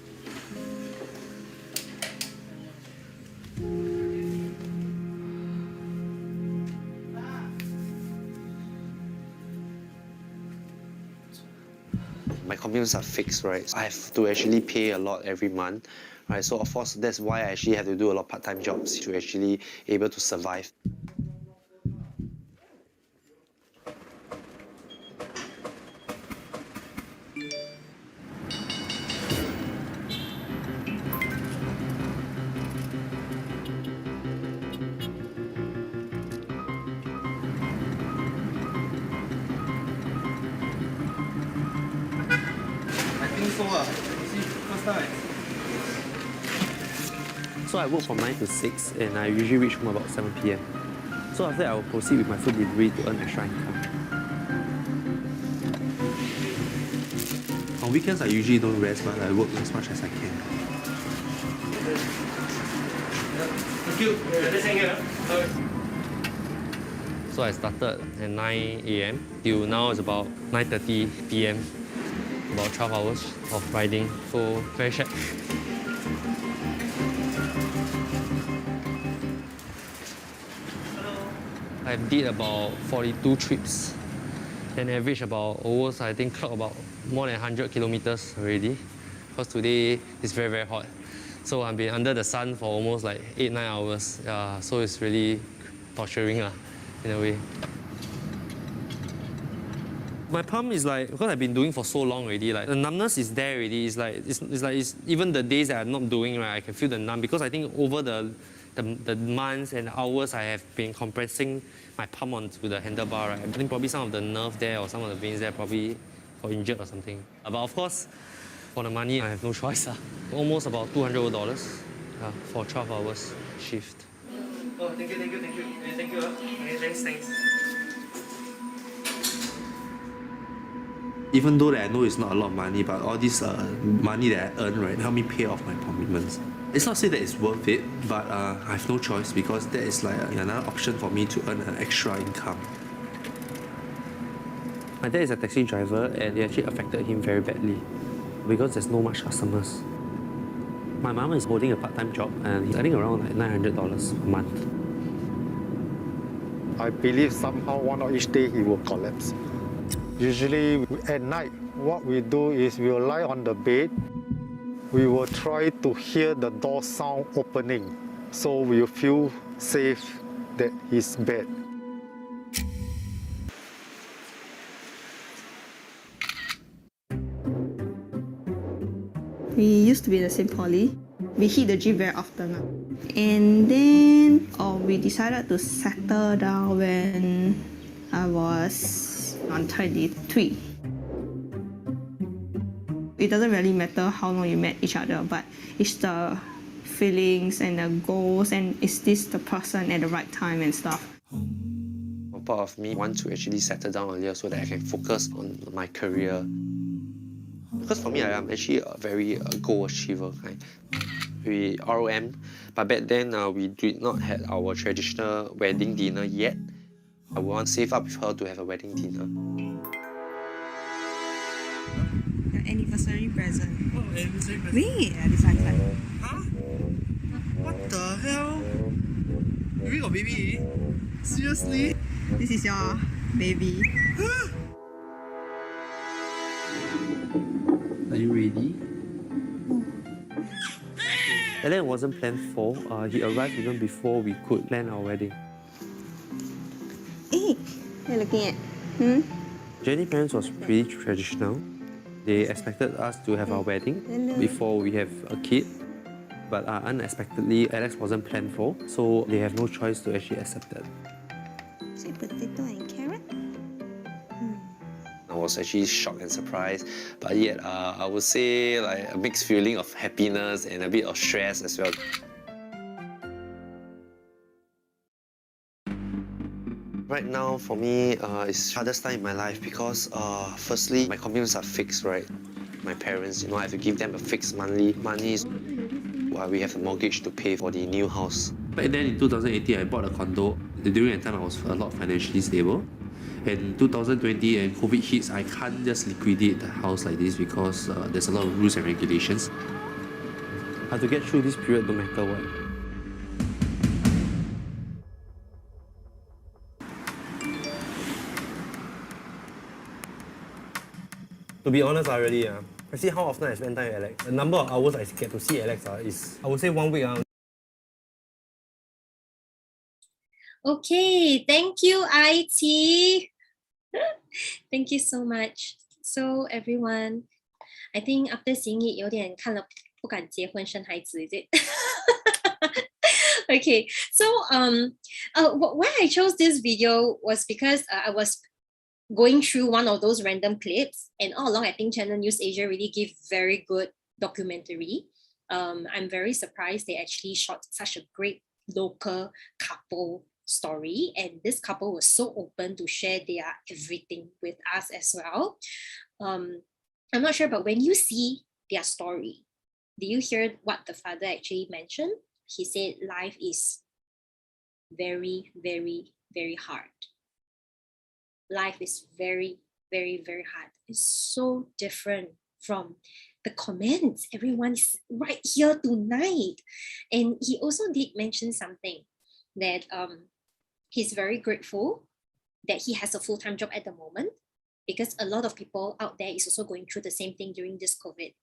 Speaker 7: My commitments are fixed, right? I have to actually pay a lot every month, right? So of course, that's why I actually have to do a lot of part-time jobs to actually able to survive.
Speaker 10: so see, first time.
Speaker 6: So I work from 9 to 6 and I usually reach home about 7 p.m. So after that, I will proceed with my food delivery to earn extra income. On weekends, I usually don't rest, but I work as much as I can.
Speaker 10: Thank you. Let's hang here.
Speaker 6: So I started at 9 a.m. till now it's about 9:30 p.m. About 12 hours of riding. So very shag. I did about 42 trips and average about almost, I think, clock about more than 100 kilometers already. Because today it's very, very hot. So I've been under the sun for almost like 8-9 hours. Yeah, so it's really torturing in a way. My palm is like, because I've been doing for so long already, like the numbness is there already. It's even the days that I'm not doing, right, I can feel the numb because I think over the months and hours I have been compressing my palm onto the handlebar, right? I think probably some of the nerve there or some of the veins there probably got injured or something. But of course, for the money, I have no choice. Almost about $200 for 12 hours shift.
Speaker 10: Oh, thank you. Thank you. Okay, thanks.
Speaker 6: Even though that I know it's not a lot of money, but all this money that I earn, right, help me pay off my commitments. It's not say that it's worth it, but I have no choice because that is like another option for me to earn an extra income. My dad is a taxi driver and it actually affected him very badly because there's no much customers. My mom is holding a part-time job and he's earning around like $900 a month.
Speaker 12: I believe somehow one of each day he will collapse. Usually at night, what we do is we will lie on the bed. We will try to hear the door sound opening, so we will feel safe that he's bed.
Speaker 9: We used to be in the same poly. We hit the gym very often. And then we decided to settle down when I was on 23. It doesn't really matter how long you met each other, but it's the feelings and the goals and is this the person at the right time and stuff.
Speaker 6: Part of me wants to actually settle down earlier so that I can focus on my career. Because for me, I am actually a very goal achiever kind. We ROM, but back then we did not have our traditional wedding dinner yet. I want to save up with her to have a wedding dinner.
Speaker 9: Anniversary present.
Speaker 10: Oh, anniversary present.
Speaker 9: Wait, this one.
Speaker 10: Huh? What the hell? You really got baby? Seriously?
Speaker 9: This is your baby.
Speaker 6: Are you ready? And then it wasn't planned for. He arrived even before we could plan our wedding.
Speaker 9: Hey, you're looking at?
Speaker 6: Jenny's parents was pretty traditional. They expected us to have our wedding before we have a kid. But unexpectedly, Alex wasn't planned for, so they have no choice to actually accept that.
Speaker 9: Sweet potato and carrot?
Speaker 6: I was actually shocked and surprised, but yet I would say like a mixed feeling of happiness and a bit of stress as well. Right now, for me, it's the hardest time in my life because firstly, my commitments are fixed, right? My parents, I have to give them a fixed monthly money while we have a mortgage to pay for the new house. Back then in 2018, I bought a condo. During that time, I was a lot financially stable. And 2020 and COVID hits, I can't just liquidate the house like this because there's a lot of rules and regulations. I have to get through this period no matter what.
Speaker 10: To be honest, I see how often I spend time with Alex. The number of hours I get to see Alex is, I would say 1 week.
Speaker 1: Okay, thank you, IT. Thank you so much. So everyone, I think after seeing it, 有点看了不敢结婚生孩子, is it? Okay, so why I chose this video was because I was going through one of those random clips, and all along, I think Channel News Asia really give very good documentary. I'm very surprised they actually shot such a great local couple story, and this couple was so open to share their everything with us as well. I'm not sure, but when you see their story, do you hear what the father actually mentioned? He said life is very, very, very hard. Life is very, very, very hard. It's so different from the comments. Everyone is right here tonight. And he also did mention something that he's very grateful that he has a full-time job at the moment, because a lot of people out there is also going through the same thing during this COVID.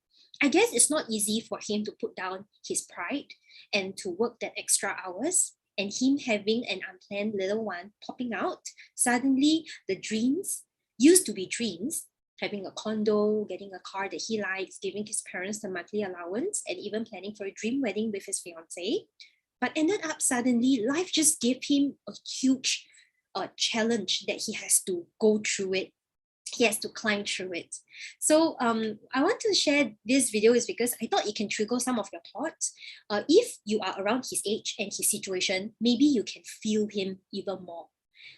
Speaker 1: I guess it's not easy for him to put down his pride and to work that extra hours, and him having an unplanned little one popping out. Suddenly, the dreams used to be dreams, having a condo, getting a car that he likes, giving his parents the monthly allowance, and even planning for a dream wedding with his fiancée. But ended up suddenly, life just gave him a huge challenge that he has to go through it. He has to climb through it. So I want to share this video is because I thought it can trigger some of your thoughts. If you are around his age and his situation, maybe you can feel him even more.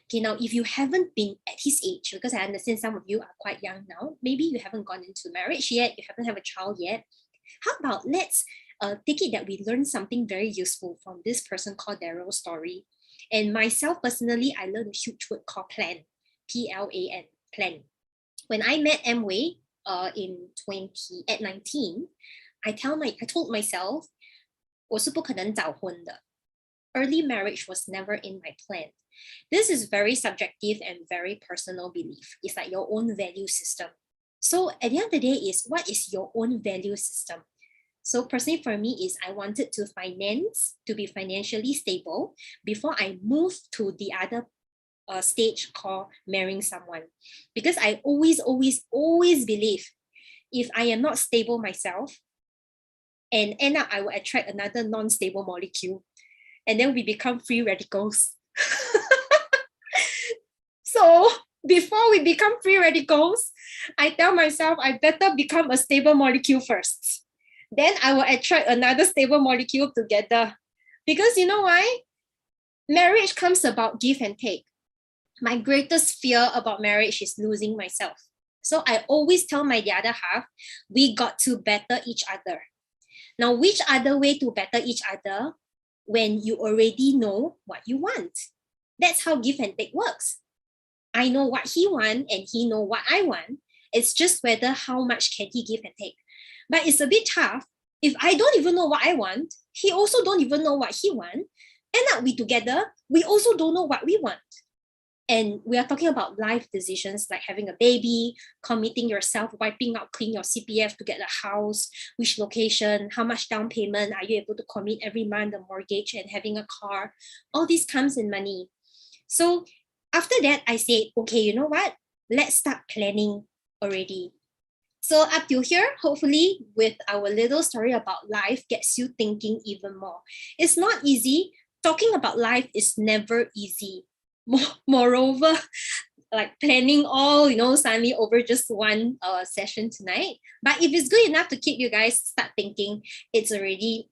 Speaker 1: Okay, now if you haven't been at his age, because I understand some of you are quite young now, maybe you haven't gone into marriage yet, you haven't have a child yet. How about let's take it that we learn something very useful from this person called Daryl's story. And myself personally, I learned a huge word called plan, P-L-A-N, plan. When I met Amway at 19, I told myself, 我是不可能早婚的. Early marriage was never in my plan. This is very subjective and very personal belief. It's like your own value system. So at the end of the day is, what is your own value system? So personally for me is I wanted to be financially stable before I moved to the other stage called marrying someone, because I always believe if I am not stable myself, and end up I will attract another non-stable molecule, and then we become free radicals. So before we become free radicals, I tell myself I better become a stable molecule first. Then I will attract another stable molecule together. Because you know why? Marriage comes about give and take. My greatest fear about marriage is losing myself. So I always tell the other half, we got to better each other. Now, which other way to better each other when you already know what you want? That's how give and take works. I know what he wants and he know what I want. It's just whether how much can he give and take. But it's a bit tough. If I don't even know what I want, he also don't even know what he wants. End up we together, we also don't know what we want. And we are talking about life decisions like having a baby, committing yourself, wiping out clean your CPF to get a house, which location, how much down payment are you able to commit every month, the mortgage, and having a car. All this comes in money. So after that, I said, okay, you know what? Let's start planning already. So up to here, hopefully with our little story about life gets you thinking even more. It's not easy. Talking about life is never easy. Moreover, like planning all, suddenly over just one session tonight. But if it's good enough to keep you guys start thinking, it's already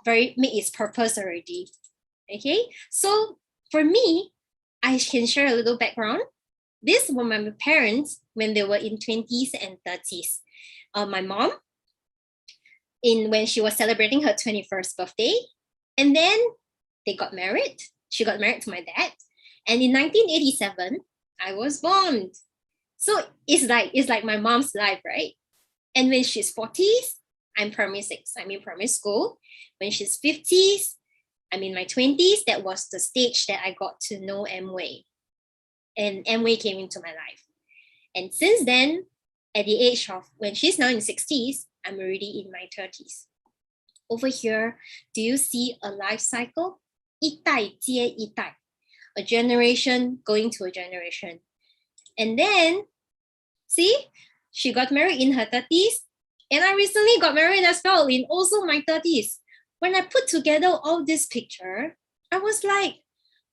Speaker 1: made its purpose already. Okay, so for me, I can share a little background. This were my parents when they were in 20s and 30s. My mom, when she was celebrating her 21st birthday, and then they got married. She got married to my dad. And in 1987, I was born. So it's like my mom's life, right? And when she's 40s, I'm primary 6. I'm in primary school. When she's 50s, I'm in my 20s. That was the stage that I got to know Amway. And Amway came into my life. And since then, at the age of, when she's now in 60s, I'm already in my 30s. Over here, do you see a life cycle? 一代接一代. A generation going to a generation. And then, see, she got married in her 30s. And I recently got married as well in also my 30s. When I put together all this picture, I was like,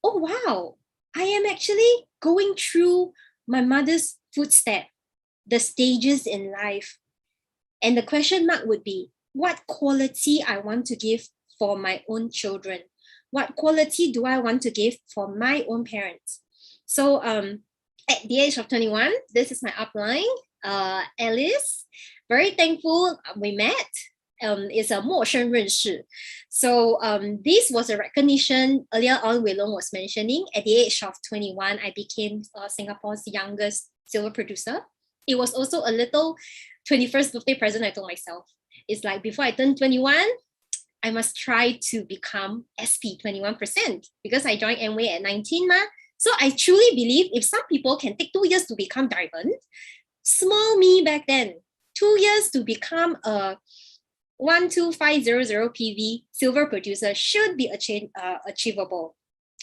Speaker 1: oh wow, I am actually going through my mother's footstep, the stages in life. And the question mark would be, what quality I want to give for my own children? What quality do I want to give for my own parents? So at the age of 21, this is my upline, Alice. Very thankful we met. It's a 陌生认识. So this was a recognition earlier on Wei Lung was mentioning. At the age of 21, I became Singapore's youngest silver producer. It was also a little 21st birthday present I told myself. It's like before I turn 21, I must try to become SP 21% because I joined Amway at 19 ma. So I truly believe if some people can take 2 years to become diamond, small me back then, 2 years to become a 12500 PV silver producer should be achievable.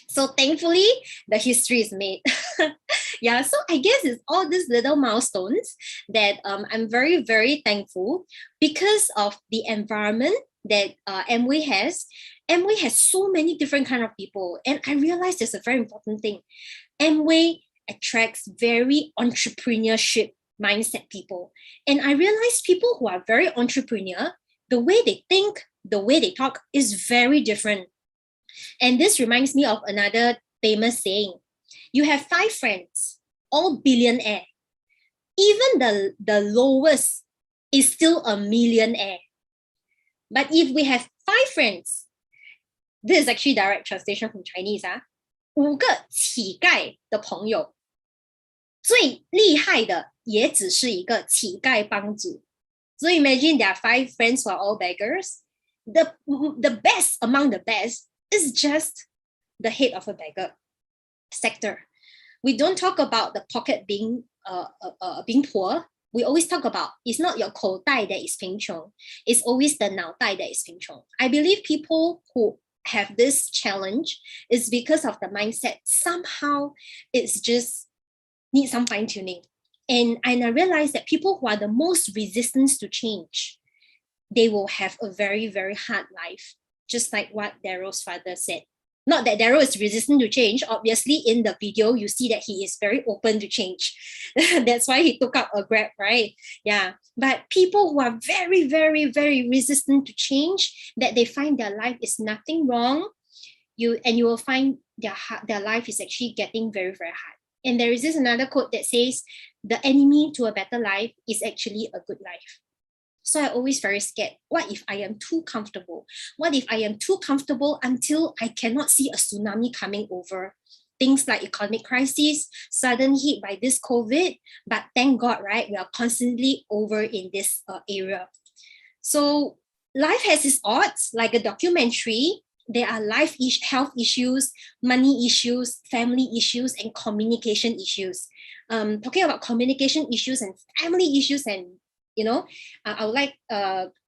Speaker 1: So thankfully, the history is made. Yeah, so I guess it's all these little milestones that I'm very, very thankful because of the environment that Amway has. Amway has so many different kind of people. And I realized there's a very important thing. Amway attracts very entrepreneurship mindset people. And I realized people who are very entrepreneur, the way they think, the way they talk is very different. And this reminds me of another famous saying. You have 5 friends, all billionaire. Even the lowest is still a millionaire. But if we have 5 friends, this is actually direct translation from Chinese. 5个乞丐的朋友，最厉害的也只是一个乞丐帮主。So imagine there are 5 friends who are all beggars. The best among the best is just the head of a beggar sector. We don't talk about the pocket being poor. We always talk about it's not your 口袋 that is 贫穷. It's always the 脑袋 that is 贫穷. I believe people who have this challenge is because of the mindset. Somehow it's just need some fine tuning. And I realized that people who are the most resistant to change, they will have a very, very hard life. Just like what Daryl's father said. Not that Daryl is resistant to change. Obviously, in the video, you see that he is very open to change. That's why he took up a Grab, right? Yeah. But people who are very, very, very resistant to change, that they find their life is nothing wrong, you will find their life is actually getting very, very hard. And there is this another quote that says, the enemy to a better life is actually a good life. So I'm always very scared. What if I am too comfortable? What if I am too comfortable until I cannot see a tsunami coming over? Things like economic crisis, sudden hit by this COVID, but thank God, right? We are constantly over in this area. So life has its odds, like a documentary. There are health issues, money issues, family issues, and communication issues. Talking about communication issues and family issues and I would like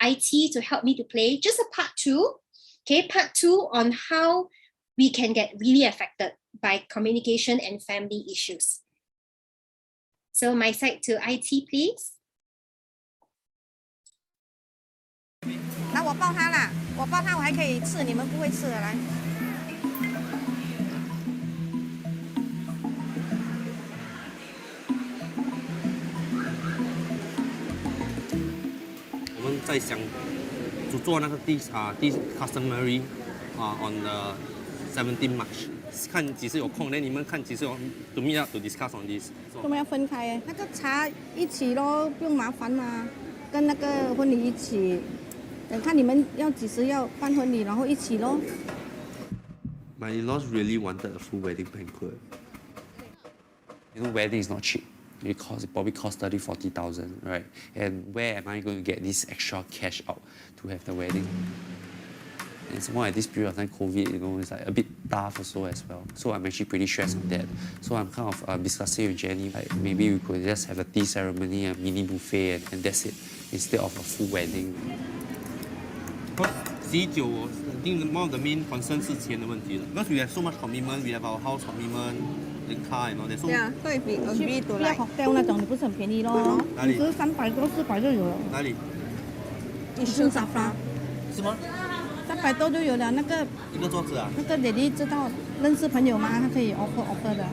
Speaker 1: IT to help me to play just a part 2. Okay, part 2 on how we can get really affected by communication and family issues. So my side to IT, please.
Speaker 13: 那我抱他啦，我抱他，我还可以吃，你们不会吃的，来。
Speaker 10: 我们在想做那个customary on the 17 March， 看几时有空，那你们看几时有 to meet up to discuss on this。
Speaker 13: 我们要分开，那个茶一起咯，不用麻烦嘛，跟那个婚礼一起。等看你们要几时要办婚礼，然后一起咯。
Speaker 6: My in-laws really wanted a full wedding banquet.
Speaker 7: You know, wedding is not cheap. It probably costs 30,000-40,000, right? And where am I going to get this extra cash out to have the wedding? And it's more at this period of time, COVID, it's like a bit tough also as well. So I'm actually pretty stressed on that. So I'm kind of discussing with Jenny, like maybe we could just have a tea ceremony, a mini buffet, and that's it, instead of a full wedding.
Speaker 10: Because 喜酒 I think one of the main concerns 是钱的问题了。Because we have so much commitment, we have our house commitment, the car and all that. So
Speaker 13: yeah, so if we agree to like hotel 那种，你不是很便宜咯？
Speaker 10: 哪里？
Speaker 13: 其实300多400就有了。
Speaker 10: 哪里？
Speaker 13: 一生沙发。
Speaker 10: 是吗
Speaker 13: ？300多就有了，那个
Speaker 10: 一个桌子啊。
Speaker 13: 那个 Daddy 知道认识朋友吗？他可以 offer 的。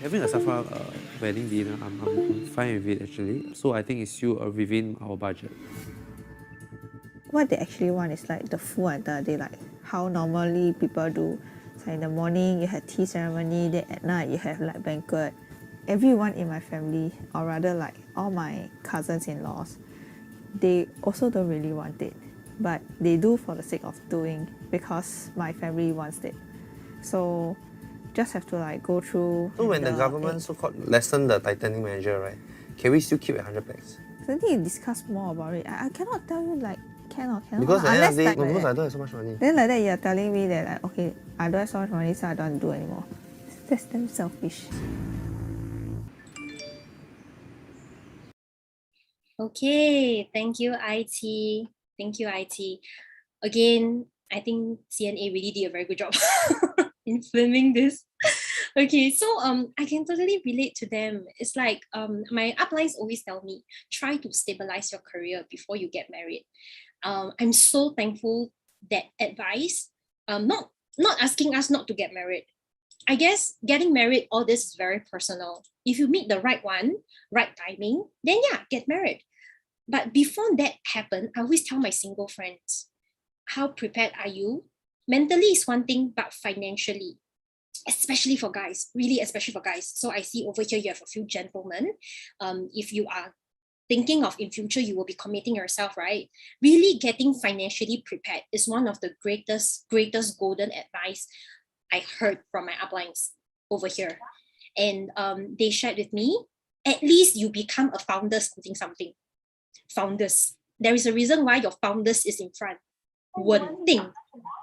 Speaker 7: Having a SAFRA wedding dinner, I'm fine with it actually. So I think it's still within our budget.
Speaker 14: What they actually want is like the full entire day, like how normally people do. So in the morning you have tea ceremony, then at night you have like banquet. Everyone in my family, or rather like all my cousins-in-laws, they also don't really want it, but they do for the sake of doing because my family wants it. So just have to like go through.
Speaker 10: So when the government so-called lessen the tightening measure, right, can we still keep at 100 pax?
Speaker 14: So I think you discuss more about it. I cannot tell you like can or cannot.
Speaker 10: Because at the end of the day,
Speaker 14: like
Speaker 10: because
Speaker 14: that.
Speaker 10: I don't have so much money.
Speaker 14: Then like that you're telling me that like, okay, I don't have so much money, so I don't do anymore. That's damn selfish.
Speaker 1: Okay, thank you, IT. Thank you, IT. Again, I think CNA really did a very good job in filming this. Okay, so I can totally relate to them. It's like my uplines always tell me, try to stabilize your career before you get married. I'm so thankful that advice, not asking us not to get married. I guess getting married, all this is very personal. If you meet the right one, right timing, then yeah, get married. But before that happened, I always tell my single friends, how prepared are you? Mentally is one thing, but financially, especially for guys, really especially for guys. So I see over here you have a few gentlemen. If you are thinking of in future, you will be committing yourself, right? Really getting financially prepared is one of the greatest golden advice I heard from my uplines over here. And they shared with me, at least you become a founder something. Founders. There is a reason why your founders is in front. One thing.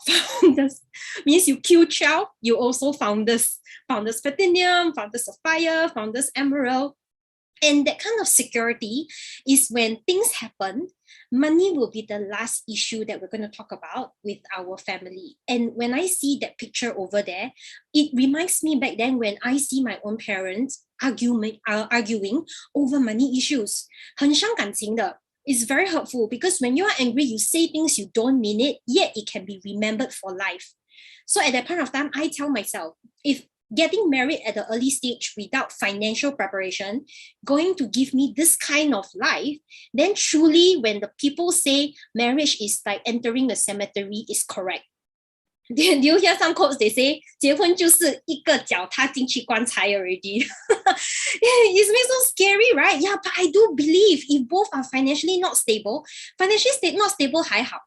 Speaker 1: Founders means you Q12, you also founders. Founders Platinum, Founders Sapphire, Founders Emerald. And that kind of security is when things happen, money will be the last issue that we're going to talk about with our family. And when I see that picture over there, it reminds me back then when I see my own parents arguing over money issues. 很伤感情的. It's very hurtful because when you are angry, you say things you don't mean it, yet it can be remembered for life. So at that point of time, I tell myself, if getting married at the early stage without financial preparation going to give me this kind of life, then truly when the people say marriage is like entering the cemetery is correct. Do you hear some quotes? They say 结婚就是一个脚踏进去棺材 already. It makes so scary, right? Yeah, but I do believe if both are financially not stable, not stable 还好.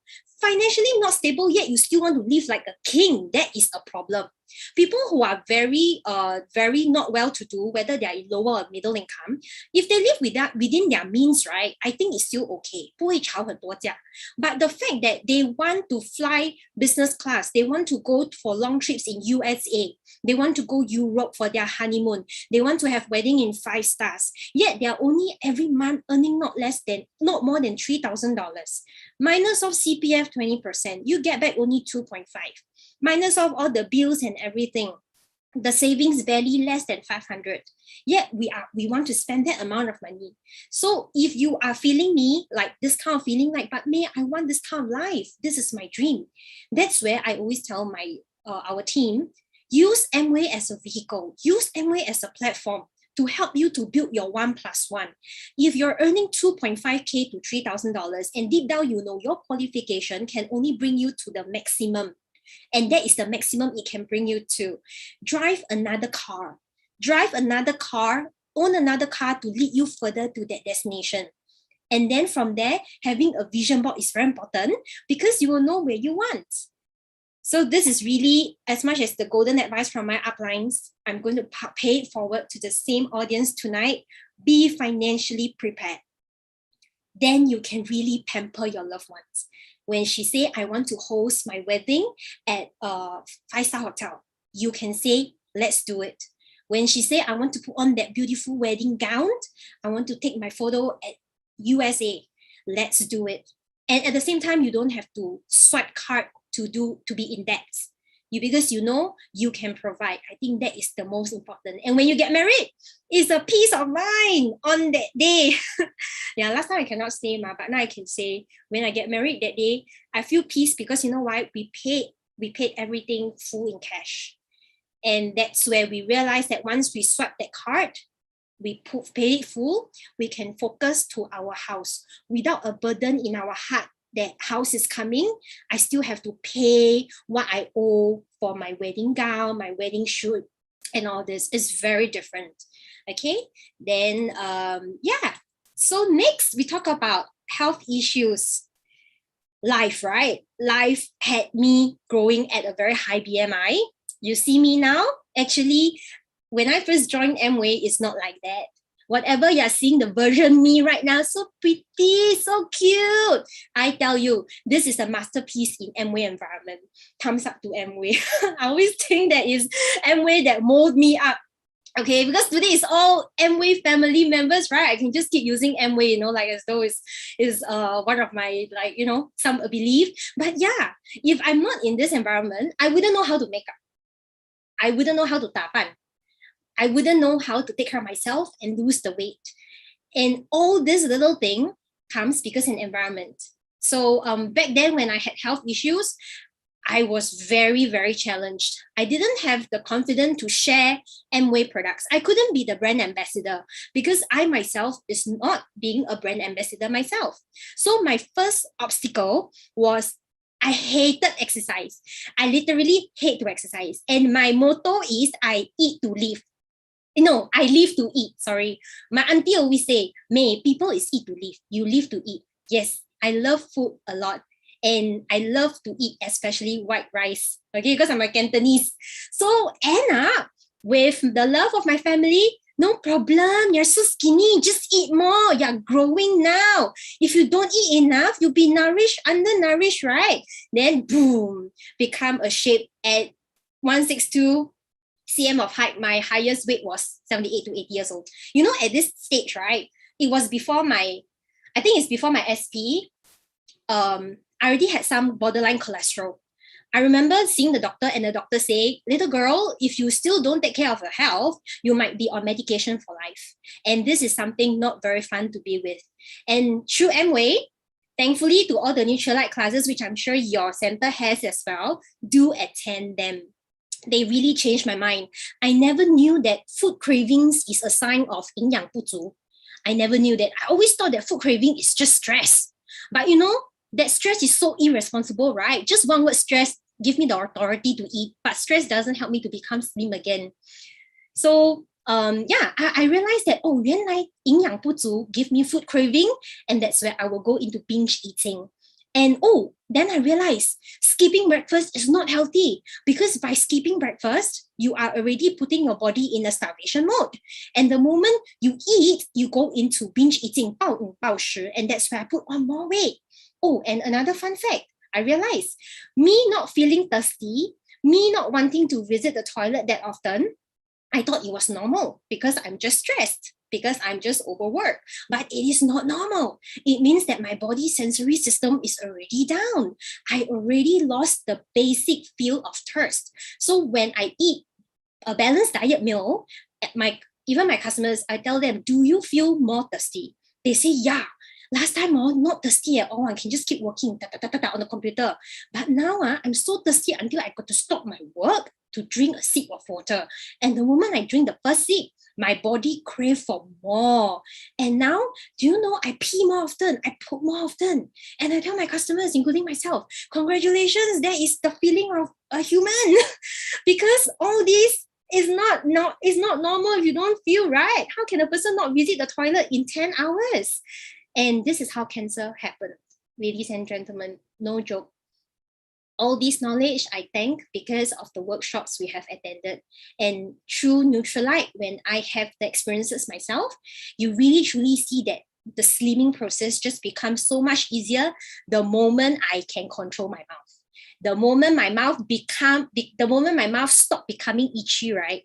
Speaker 1: Financially not stable, yet you still want to live like a king. That is a problem. People who are very not well-to-do, whether they are in lower or middle income, if they live within their means, right, I think it's still okay. 不会吵很多架. But the fact that they want to fly business class, they want to go for long trips in USA, they want to go Europe for their honeymoon, they want to have wedding in 5 stars, yet they are only every month earning not more than $3,000. Minus of CPF 20%, you get back only 2.5. Minus of all the bills and everything, the savings barely less than 500. Yet we want to spend that amount of money. So if you are feeling me like this kind of feeling like, but May, I want this kind of life. This is my dream. That's where I always tell our team, use Amway as a vehicle, use Amway as a platform to help you to build your 1+1. If you're earning $2.5K to $3,000 and deep down you know your qualification can only bring you to the maximum, and that is the maximum it can bring you to, drive another car, own another car to lead you further to that destination. And then from there, having a vision board is very important because you will know where you want. So this is really, as much as the golden advice from my uplines, I'm going to pay it forward to the same audience tonight. Be financially prepared. Then you can really pamper your loved ones. When she say, I want to host my wedding at a 5-star hotel, you can say, let's do it. When she say, I want to put on that beautiful wedding gown, I want to take my photo at USA, let's do it. And at the same time, you don't have to swipe card to be in debt. Because you know you can provide. I think that is the most important. And when you get married, it's a peace of mind on that day. Yeah, last time I cannot say, but now I can say when I get married that day, I feel peace because you know why? We paid everything full in cash. And that's where we realized that once we swipe that card, we pay it full, we can focus to our house without a burden in our heart that house is coming. I still have to pay what I owe for my wedding gown, my wedding shoot, and all this is very different. Okay, then yeah. So next we talk about health issues. Life, right? Life had me growing at a very high BMI. You see me now? Actually, when I first joined Amway, it's not like that. Whatever you're seeing, the version me right now, so pretty, so cute. I tell you, this is a masterpiece in Amway environment. Thumbs up to Amway. I always think that is Amway that mold me up. Okay, because today is all Amway family members, right? I can just keep using Amway, like as though it's one of my, some belief. But yeah, if I'm not in this environment, I wouldn't know how to make up. I wouldn't know how to tapan. I wouldn't know how to take care of myself and lose the weight. And all this little thing comes because of environment. So back then when I had health issues, I was very, very challenged. I didn't have the confidence to share Amway products. I couldn't be the brand ambassador because I myself is not being a brand ambassador myself. So my first obstacle was I hated exercise. I literally hate to exercise. And my motto is I eat to live. No, I live to eat, sorry. My auntie always say, May, people is eat to live. You live to eat. Yes, I love food a lot. And I love to eat, especially white rice, okay, because I'm a Cantonese. So end up with the love of my family, no problem, you're so skinny, just eat more, you're growing now. If you don't eat enough, you'll be undernourished, right? Then boom, become a shape at 162 cm of height. My highest weight was 78 to 80 years old. At this stage, right, it was before I think it's before my SP. I already had some borderline cholesterol. I remember seeing the doctor and the doctor say, little girl, if you still don't take care of your health, you might be on medication for life. And this is something not very fun to be with. And through Amway, thankfully to all the Nutrilite classes, which I'm sure your center has as well, do attend them. They really changed my mind. I never knew that food cravings is a sign of 营养不足. I never knew that. I always thought that food craving is just stress. But that stress is so irresponsible, right? Just one word stress give me the authority to eat, but stress doesn't help me to become slim again. So I realized that, 原来营养不足 give me food craving, and that's where I will go into binge eating. And then I realized skipping breakfast is not healthy because by skipping breakfast, you are already putting your body in a starvation mode. And the moment you eat, you go into binge eating, 暴饮暴食, and that's where I put on more weight. And another fun fact, I realized me not feeling thirsty, me not wanting to visit the toilet that often, I thought it was normal because I'm just stressed, because I'm just overworked. But it is not normal. It means that my body's sensory system is already down. I already lost the basic feel of thirst. So when I eat a balanced diet meal, even my customers, I tell them, do you feel more thirsty? They say, yeah. Last time, not thirsty at all. I can just keep working on the computer. But now, I'm so thirsty until I got to stop my work to drink a sip of water. And the moment I drink the first sip, my body craves for more. And now, do you know, I pee more often, I poop more often. And I tell my customers, including myself, congratulations, that is the feeling of a human. Because all this is not normal if you don't feel right. How can a person not visit the toilet in 10 hours? And this is how cancer happens, ladies and gentlemen, no joke. All this knowledge I thank because of the workshops we have attended. And through Nutrilite, when I have the experiences myself, you really truly see that the slimming process just becomes so much easier the moment I can control my mouth. The moment my mouth stopped becoming itchy, right?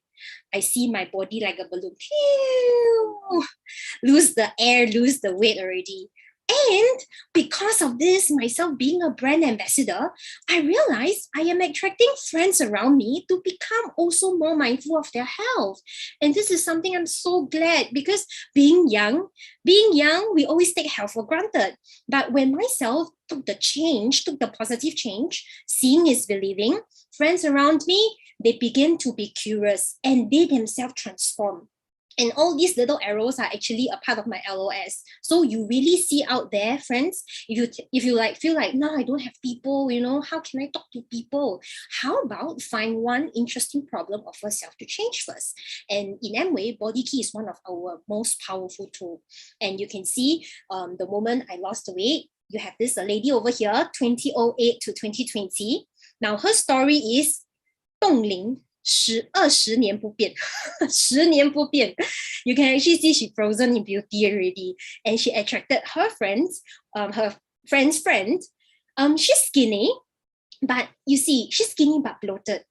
Speaker 1: I see my body like a balloon. Lose the air, lose the weight already. And because of this, myself being a brand ambassador, I realized I am attracting friends around me to become also more mindful of their health. And this is something I'm so glad because being young, we always take health for granted. But when myself took the positive change, seeing is believing, friends around me, they begin to be curious and they themselves transform. And all these little arrows are actually a part of my LOS. So you really see out there, friends, if you like feel like, no, I don't have people, how can I talk to people? How about find one interesting problem of yourself to change first? And in Amway, Body Key is one of our most powerful tools. And you can see the moment I lost the weight, you have this lady over here, 2008 to 2020. Now her story is 冻龄20年不变10年不变 You can actually see she frozen in beauty already, and she attracted her friends, her friend's friend. She's skinny, but you see, she's skinny but bloated.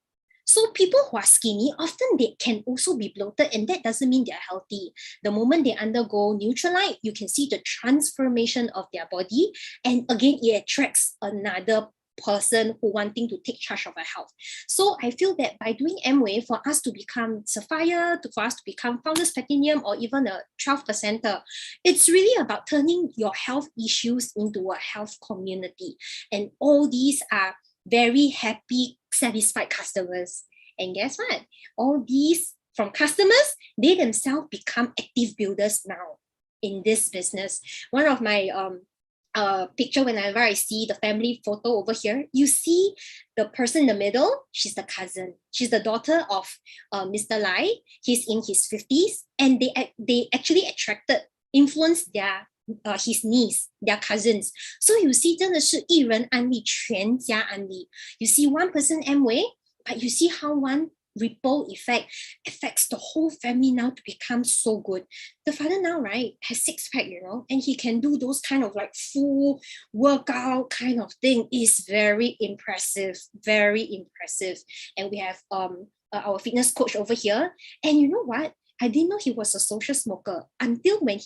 Speaker 1: So people who are skinny, often they can also be bloated, and that doesn't mean they're healthy. The moment they undergo Nutrilite, you can see the transformation of their body, and again, it attracts another person who wanting to take charge of our health. So I feel that by doing Amway, for us to become Sapphire, for us to become Founders Platinum, or even a 12%, it's really about turning your health issues into a health community. And all these are very happy, satisfied customers. And guess what? All these from customers, they themselves become active builders now in this business. One of my picture, whenever I see the family photo over here, you see the person in the middle, she's the cousin. She's the daughter of Mr. Lai. He's in his 50s, and they actually influenced his niece, their cousins. So you see, 真的是一人安利，全家安利. You see one person Amway, but you see how one ripple effect affects the whole family now to become so good. The father now, right, has 6-pack, and he can do those kind of like full workout kind of thing. Is very impressive, very impressive. And we have our fitness coach over here. And you know what? I didn't know he was a social smoker until when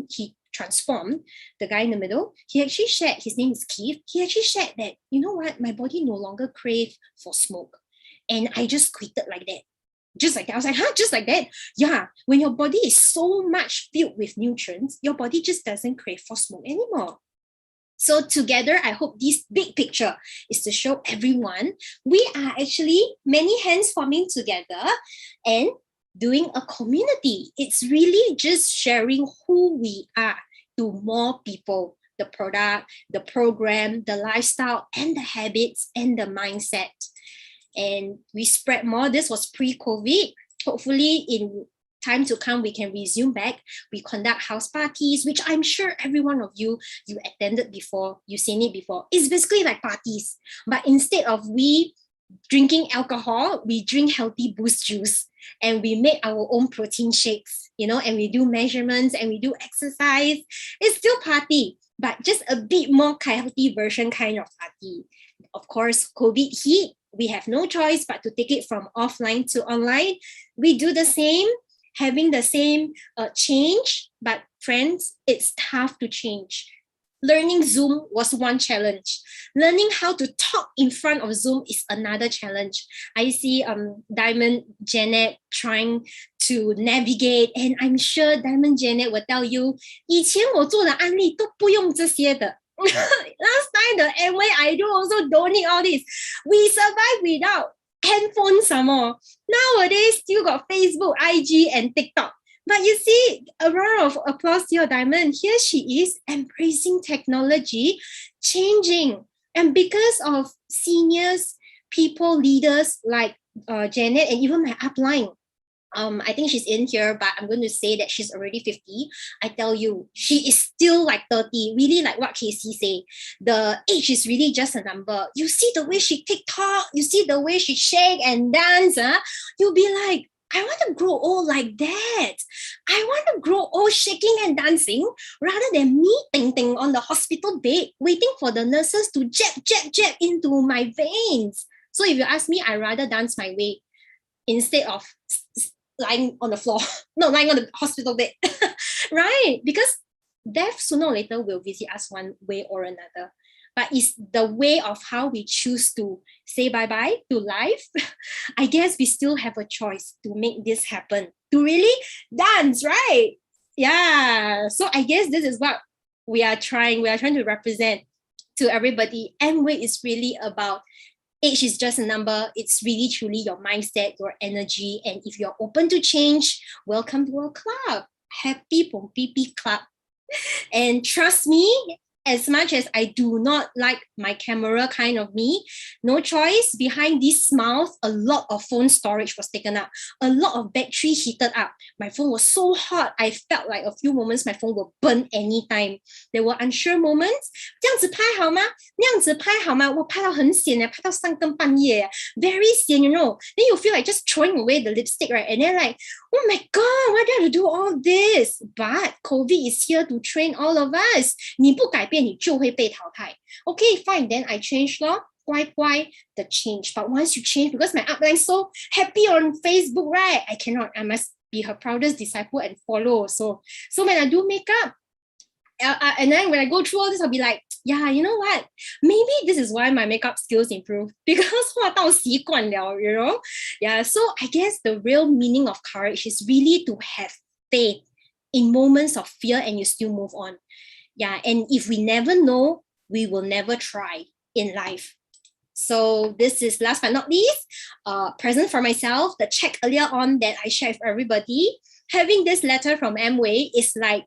Speaker 1: he transformed, the guy in the middle. He actually shared, his name is Keith. He actually shared that, you know what? My body no longer craves for smoke. And I just quitted like that. Just like that. I was like, huh? Just like that? Yeah. When your body is so much filled with nutrients, your body just doesn't crave for smoke anymore. So together, I hope this big picture is to show everyone we are actually many hands forming together and doing a community. It's really just sharing who we are to more people. The product, the program, the lifestyle, and the habits, and the mindset. And we spread more. This was pre-COVID. Hopefully in time to come, we can resume back. We conduct house parties, which I'm sure every one of you attended before, you've seen it before. It's basically like parties. But instead of we drinking alcohol, we drink healthy Boost juice, and we make our own protein shakes, and we do measurements and we do exercise. It's still party, but just a bit more healthy version kind of party. Of course, COVID hit. We have no choice but to take it from offline to online. We do the same, having the same change, but friends, it's tough to change. Learning Zoom was one challenge. Learning how to talk in front of Zoom is another challenge. I see Diamond Janet trying to navigate, and I'm sure Diamond Janet will tell you, 以前我做的案例都不用这些的。Last time, the Amway I do also don't need all this. We survive without handphones some more. Nowadays, still got Facebook, IG, and TikTok. But you see, a round of applause to your Diamond. Here she is, embracing technology, changing. And because of seniors, people, leaders like Janet, and even my upline, I think she's in here, but I'm going to say that she's already 50. I tell you, she is still like 30. Really, like what Casey say, the age is really just a number. You see the way she TikTok, you see the way she shake and dance. You'll be like, I want to grow old like that. I want to grow old shaking and dancing rather than me ting on the hospital bed waiting for the nurses to jab into my veins. So if you ask me, I'd rather dance my way instead of lying on the floor, not lying on the hospital bed, right? Because death sooner or later will visit us one way or another. But it's the way of how we choose to say bye-bye to life. I guess we still have a choice to make this happen, to really dance, right? Yeah. So I guess this is what we are trying to represent to everybody. Amway is really about age is just a number. It's really truly your mindset, your energy. And if you're open to change, welcome to our club. Happy Pompipi Club. And trust me, as much as I do not like my camera kind of me, no choice, behind these smiles, a lot of phone storage was taken up. A lot of battery heated up. My phone was so hot, I felt like a few moments my phone will burn anytime. There were unsure moments. 这样子拍好吗？那样子拍好吗？我拍到很险，拍到3更半夜 very 险, you know. Then you feel like just throwing away the lipstick, right? And then like, oh my God, why do I have to do all this? But COVID is here to train all of us. 你不改变，你就会被淘汰。Okay, fine, then I changed law. 乖乖 the change. But once you change, because my upline so happy on Facebook, right? I cannot. I must be her proudest disciple and follow. So when I do makeup, and then when I go through all this, I'll be like, yeah, you know what? Maybe this is why my makeup skills improve, because 画到习惯了, you know? Yeah, so I guess the real meaning of courage is really to have faith in moments of fear and you still move on. Yeah, and if we never know, we will never try in life. So this is last but not least, present for myself, the check earlier on that I shared with everybody. Having this letter from Amway is like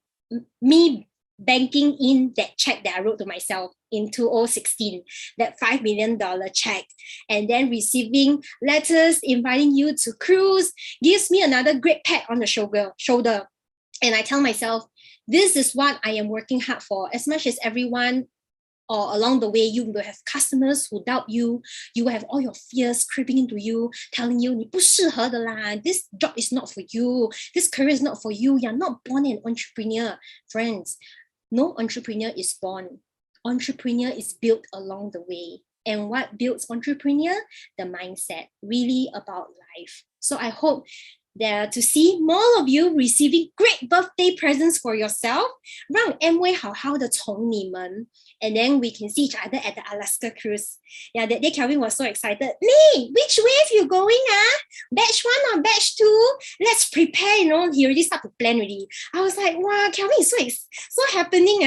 Speaker 1: me banking in that check that I wrote to myself in 2016, that $5 million check, and then receiving letters inviting you to cruise gives me another great pat on the shoulder. And I tell myself, this is what I am working hard for. As much as everyone or along the way, you will have customers who doubt you. You will have all your fears creeping into you, telling you, 你不适合的啦, this job is not for you. This career is not for you. You're not born an entrepreneur. Friends, no entrepreneur is born. Entrepreneur is built along the way. And what builds entrepreneur? The mindset, really about life. So I hope that to see more of you receiving great birthday presents for yourself, 让 Amway 好好的宠你们. And then we can see each other at the Alaska cruise. Yeah, that day Kelvin was so excited. Me, which wave you going? Batch 1 or batch 2? Let's prepare, you know. He already started to plan already. I was like, wow, Kelvin is so happening.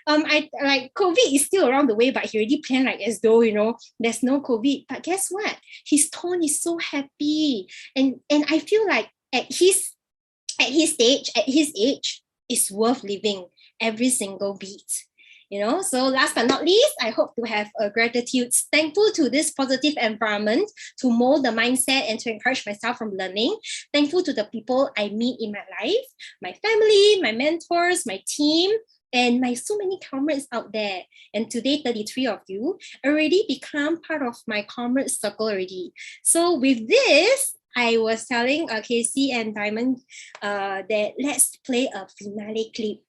Speaker 1: I like COVID is still around the way, but he already planned like as though, you know, there's no COVID. But guess what? His tone is so happy. And I feel like at his stage, at his age, it's worth living every single beat. You know, so last but not least, I hope to have a gratitude, thankful to this positive environment to mold the mindset and to encourage myself from learning. Thankful to the people I meet in my life, my family, my mentors, my team, and my so many comrades out there. And today, 33 of you already become part of my comrade circle already. So with this, I was telling Casey and Diamond that let's play a finale clip.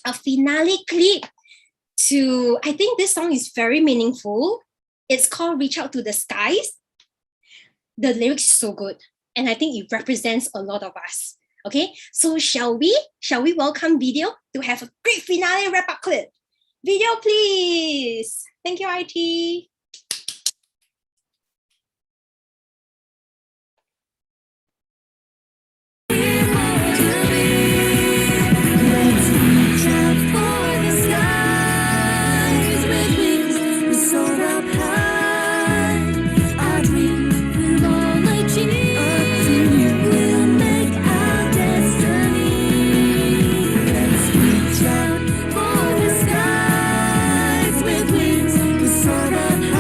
Speaker 1: A finale clip to, I think this song is very meaningful. It's called Reach Out to the Skies. The lyrics is so good. And I think it represents a lot of us. Okay, so shall we welcome Video to have a great finale wrap-up clip? Video, please. Thank you, IT.
Speaker 15: With wings, we soar up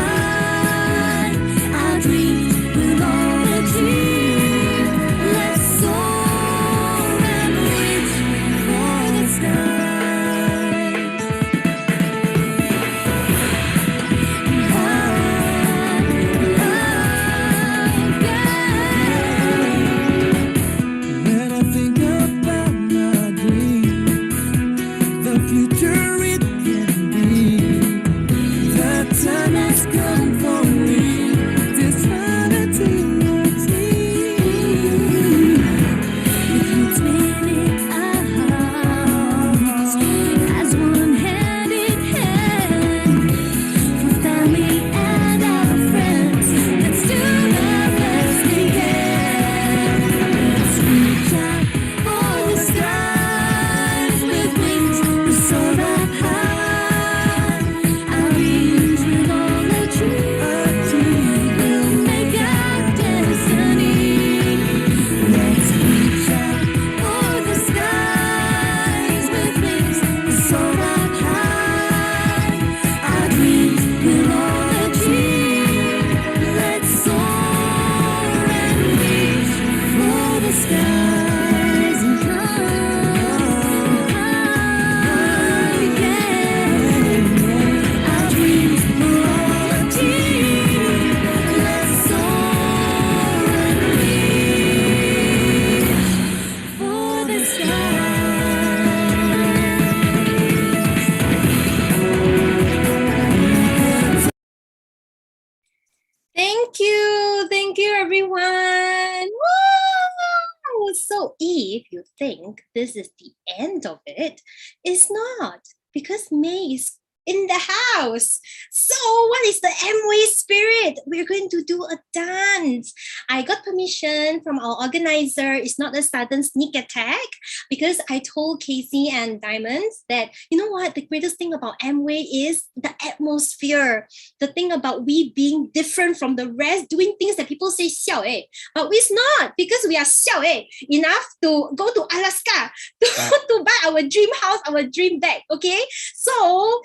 Speaker 1: think this is the end of it. It's not, because May is in the house. So what is the Amway spirit? We're going to do a dance. I got permission from our organizer. It's not a sudden sneak attack, because I told Casey and Diamonds that, you know what, the greatest thing about Amway is the atmosphere. The thing about we being different from the rest, doing things that people say xiao eh, but it's not, because we are xiao eh enough to go to Alaska to buy our dream house, our dream bag. Okay, so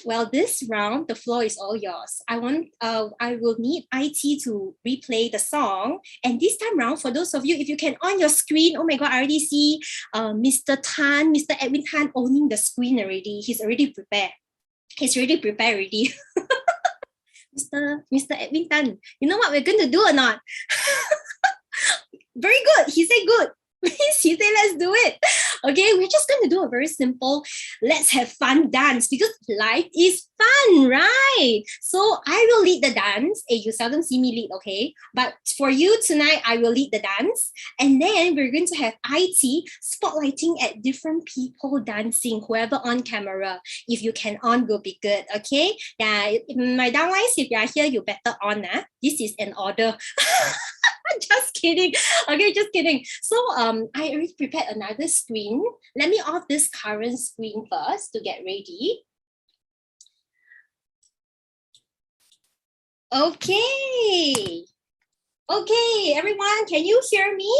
Speaker 1: well, this round the floor is all yours. I will need IT to replay the song, and this time round, for those of you, if you can on your screen, oh my god, I already see Mr. Tan, Mr. Edwin Tan owning the screen already. He's already prepared. He's already prepared already. Mr. Edwin Tan, you know what we're going to do or not? Very good. He said good. He said let's do it. Okay, we're just going to do a very simple let's have fun dance, because life is fun, right? So I will lead the dance. Hey, you seldom see me lead, okay? But for you tonight, I will lead the dance. And then we're going to have IT spotlighting at different people dancing, whoever on camera. If you can on, will be good, okay? Yeah, my downlines, if you are here, you better on. This is an order. Just kidding. Okay, just kidding. So I already prepared another screen. Let me off this current screen first to get ready. Okay. Okay, everyone, can you hear me?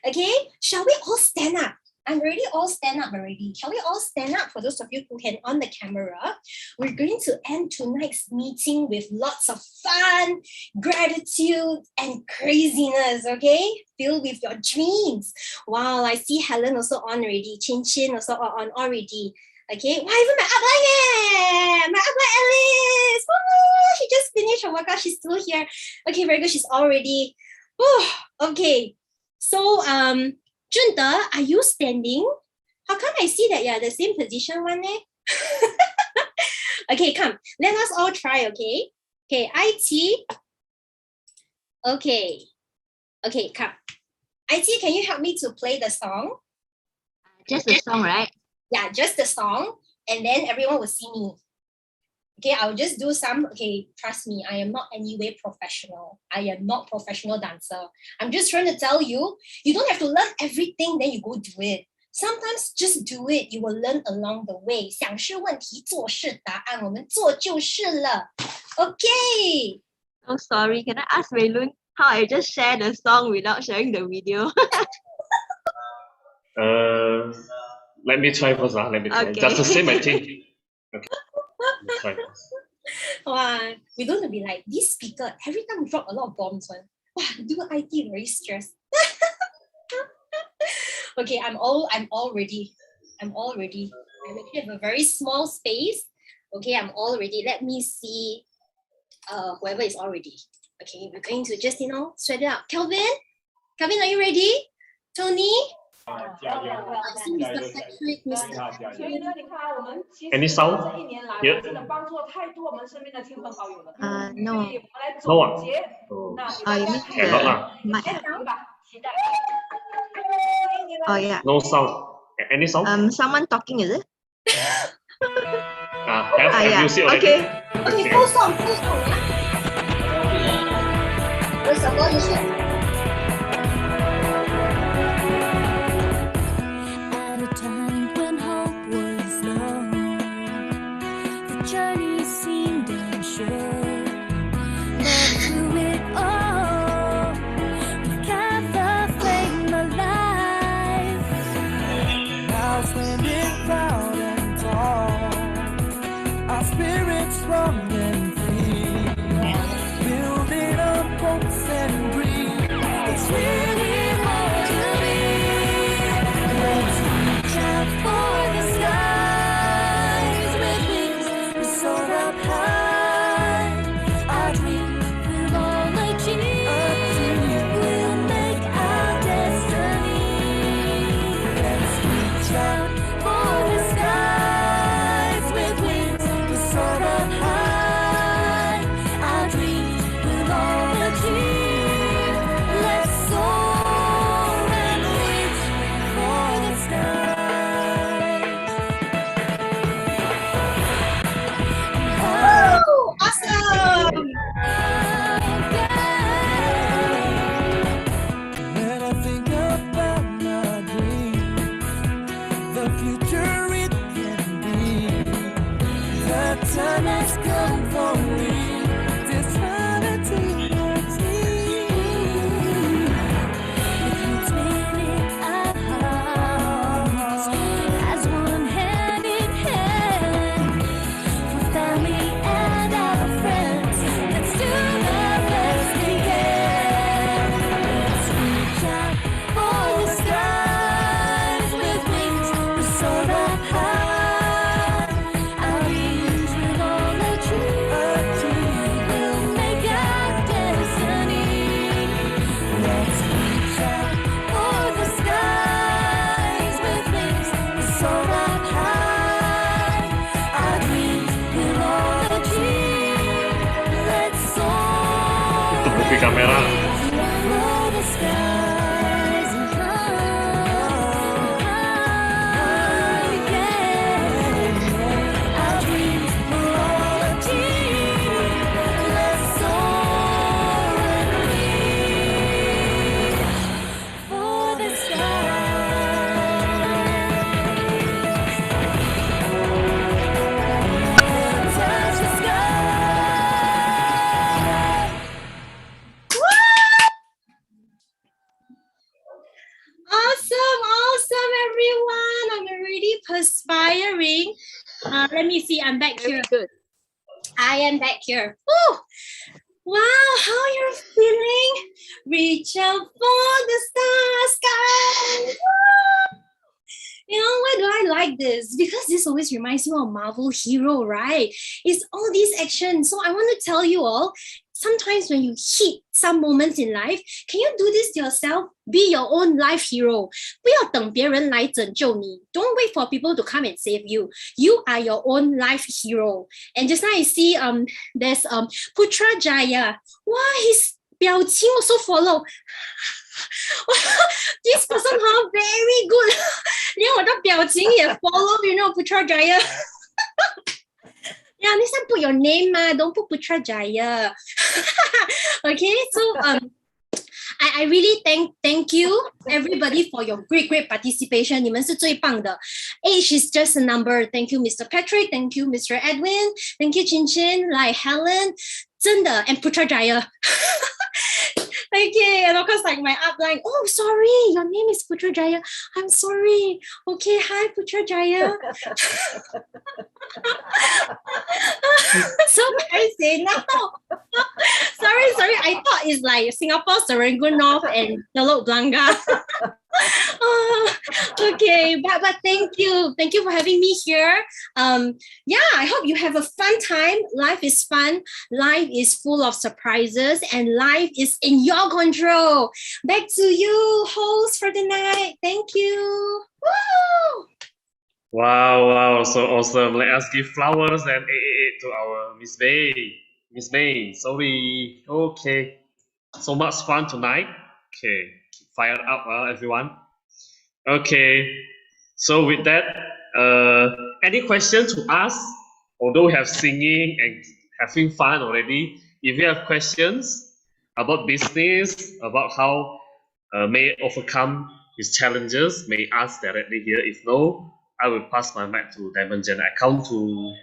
Speaker 1: Okay, shall we all stand up? I'm already all stand up already. Shall we all stand up for those of you who can on the camera? We're going to end tonight's meeting with lots of fun, gratitude, and craziness, okay? Filled with your dreams. Wow, I see Helen also on already. Chin Chin also on already. Okay, why even my upline? My upline Alice! Oh, she just finished her workout. She's still here. Okay, very good. She's already. Oh, okay. So, Junde, are you standing? How come I see that you're the same position one? Okay, come. Let us all try, okay? Okay, IT. Okay. Okay, come. IT, can you help me to play the song?
Speaker 5: Just the song, right?
Speaker 1: Yeah, just the song. And then everyone will see me. Okay, I'll just do some, okay, trust me, I am not anyway professional. I am not professional dancer. I'm just trying to tell you, you don't have to learn everything, then you go do it. Sometimes just do it, you will learn along the way. 想是问题，做是答案，我们做就是了。Okay.
Speaker 5: Oh, sorry. Can I ask Waylun how I just share the song without sharing the video?
Speaker 4: Let me try first. Let me try.
Speaker 5: Okay.
Speaker 4: Just to say my thing. Okay. Let's try first.
Speaker 1: Wow, we're going to be like, this speaker, every time we drop a lot of bombs. Wow, do IT very stressed. Okay, I'm all ready. I'm all ready. I actually have a very small space. Okay, I'm all ready. Let me see whoever is all ready. Okay, we're going to just, sweat it out. Kelvin, are you ready? Tony? I see Mr. Patrick, Mr. Patrick.
Speaker 4: Any sound? Yeah.
Speaker 5: No.
Speaker 4: No.
Speaker 5: Oh, you mean
Speaker 4: Cannot lah.
Speaker 5: mic? Oh, yeah.
Speaker 4: No sound. Any sound?
Speaker 5: Someone talking, is it?
Speaker 4: Have
Speaker 5: yeah.
Speaker 4: you seen already?
Speaker 5: Okay.
Speaker 1: Okay, full song. First of all, you should.
Speaker 15: At a time when hope was low, the journey seemed unsure, but through it all, we kept the flame alive.
Speaker 16: Now standing proud and tall, our spirits strong and free, building up hopes and dreams.
Speaker 4: kamera.
Speaker 15: For the skies and high, yeah. Our dreams were all a team. Let's soar and reach for the skies. Touch the sky.
Speaker 1: Awesome, everyone. I'm already perspiring. Let me see. I'm back here.
Speaker 2: Good.
Speaker 1: I am back here. Woo! Wow, how you're feeling? Reach out for the sky. Woo! You know, why do I like this? Because this always reminds me of Marvel hero, right? It's all these actions. So I want to tell you all, sometimes when you hit some moments in life, can you do this to yourself? Be your own life hero. 不要等别人来拯救你. Don't wait for people to come and save you. You are your own life hero. And just now I see there's Putrajaya. Wow, his 表情 also follow. This person very good. 连我的表情也 follow, you know, Putrajaya. Yeah, next time put your name, don't put Putrajaya. Okay, so I really thank you everybody for your great participation. 你们是最棒的. Age is just a number. Thank you, Mr. Patrick. Thank you, Mr. Edwin. Thank you, Chin Chin, like Helen. 真的 and Putrajaya. Okay, and of course, like my upline. Oh, sorry, your name is Putrajaya. I'm sorry. Okay, hi Putrajaya. So I say now. Sorry. I thought it's like Singapore, Serangoon North, and Telok Blangah. Okay, but thank you for having me here. Yeah, I hope you have a fun time. Life is fun. Life is full of surprises, and life is in your control. Back to you, host for the night. Thank you. Woo!
Speaker 4: Wow, so awesome. Let us give flowers and to our Miss May. Miss May, sorry. Okay. So much fun tonight. Okay. Fired up, everyone. Okay. So with that, any question to ask? Although we have singing and having fun already, if you have questions about business, about how May overcome his challenges, may ask directly here. If no, I will pass my mic to Diamond Jen. I count to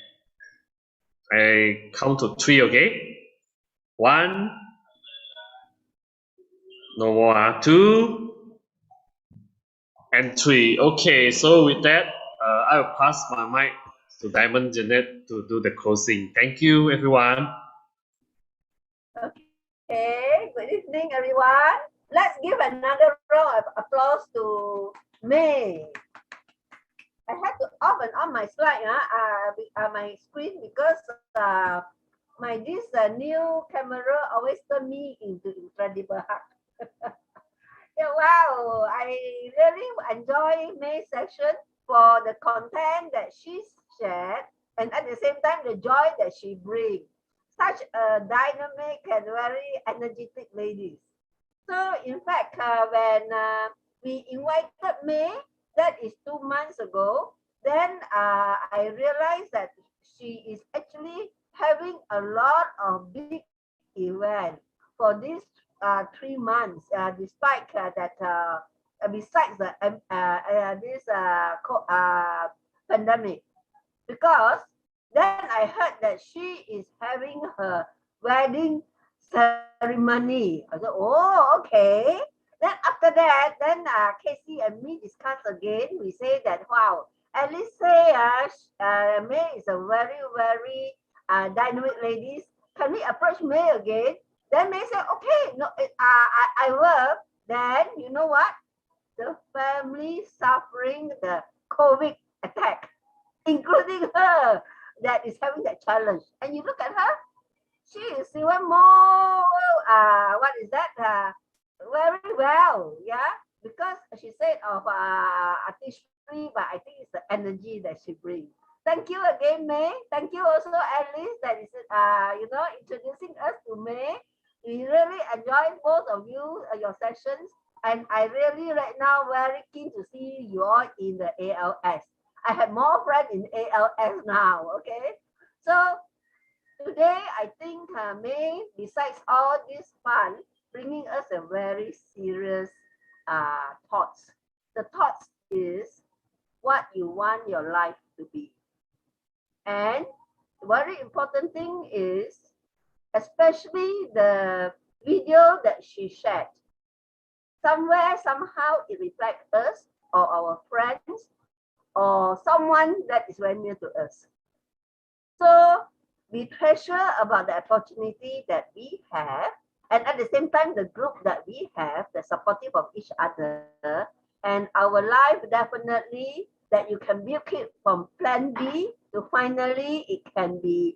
Speaker 4: 3, okay? 1, no more, 2, and 3. Okay, so with that, I will pass my mic to Diamond Janet to do the closing. Thank you, everyone.
Speaker 17: Okay, good evening, everyone. Let's give another round of applause to May. I had to off and on my slide, my screen, because this new camera always turn me into Incredible Hulk. Yeah, wow, I really enjoy May's session for the content that she shared, and at the same time the joy that she brings. Such a dynamic and very energetic lady. So in fact, when we invited May, that is 2 months ago, then I realized that she is actually having a lot of big events for these 3 months, despite that besides this pandemic. Because then I heard that she is having her wedding ceremony. I said, oh, okay. Then after that, then Casey and me discussed again. We say that, wow, at least say May is a very, very dynamic lady. Can we approach May again? Then May said, okay, no, I will. Then you know what? The family suffering the COVID attack, including her, that is having that challenge. And you look at her, she is even more, very well, yeah, because she said of artistry, but I think it's the energy that she brings. Thank you again, May. Thank you also, Alice, that is, introducing us to May. We really enjoyed both of you, your sessions. And I really right now very keen to see you all in the ALS. I have more friends in ALS now, okay? So today, I think May, besides all this fun, bringing us a very serious thoughts. The thoughts is what you want your life to be. And very important thing is, especially the video that she shared. Somewhere, somehow it reflects us or our friends or someone that is very near to us. So we treasure about the opportunity that we have, and at the same time, the group that we have, the supportive of each other, and our life definitely that you can build it from plan B to finally it can be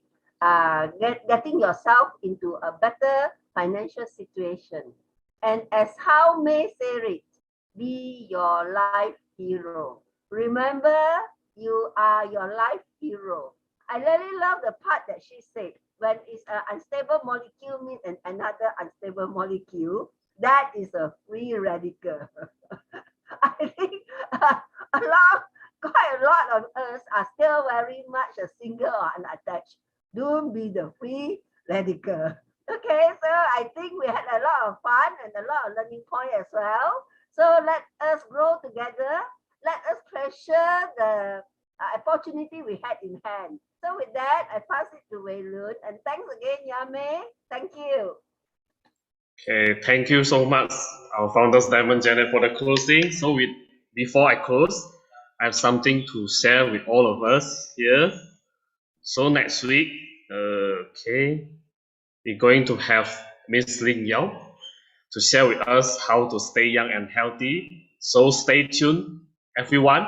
Speaker 17: getting yourself into a better financial situation. And as how May said it, be your life hero. Remember, you are your life hero. I really love the part that she said, when it's an unstable molecule meet another unstable molecule, that is a free radical. I think quite a lot of us are still very much a single or unattached. Don't be the free radical. Okay, so I think we had a lot of fun and a lot of learning point as well. So let us grow together. Let us treasure the opportunity we had in hand. So with that, I pass it to Wei Lun. And thanks again, Yame. Thank you.
Speaker 4: Okay, thank you so much, our founders Diamond Janet, for the closing. So before I close, I have something to share with all of us here. So next week, we're going to have Miss Ling Yao to share with us how to stay young and healthy. So stay tuned, everyone.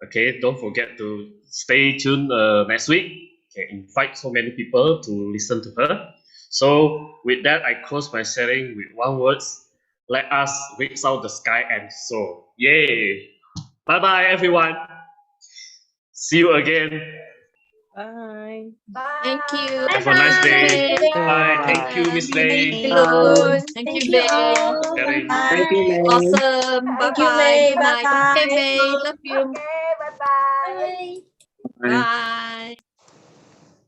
Speaker 4: Okay, don't forget to stay tuned next week. Okay, invite so many people to listen to her. So with that, I close my sharing with one word. Let us reach out the sky and soar. Yay! Bye-bye, everyone. See you again.
Speaker 1: Bye.
Speaker 17: Bye.
Speaker 1: Thank you.
Speaker 4: Have a nice day. Bye. Thank you, Miss Day.
Speaker 1: Thank you, May.
Speaker 18: Thank you, May.
Speaker 1: Awesome.
Speaker 11: Thank you,
Speaker 1: Bye-bye.
Speaker 11: May.
Speaker 1: Good night.
Speaker 11: Bye-bye.
Speaker 1: Okay, May. Love you.
Speaker 17: Okay, bye-bye.
Speaker 1: Bye. Bye.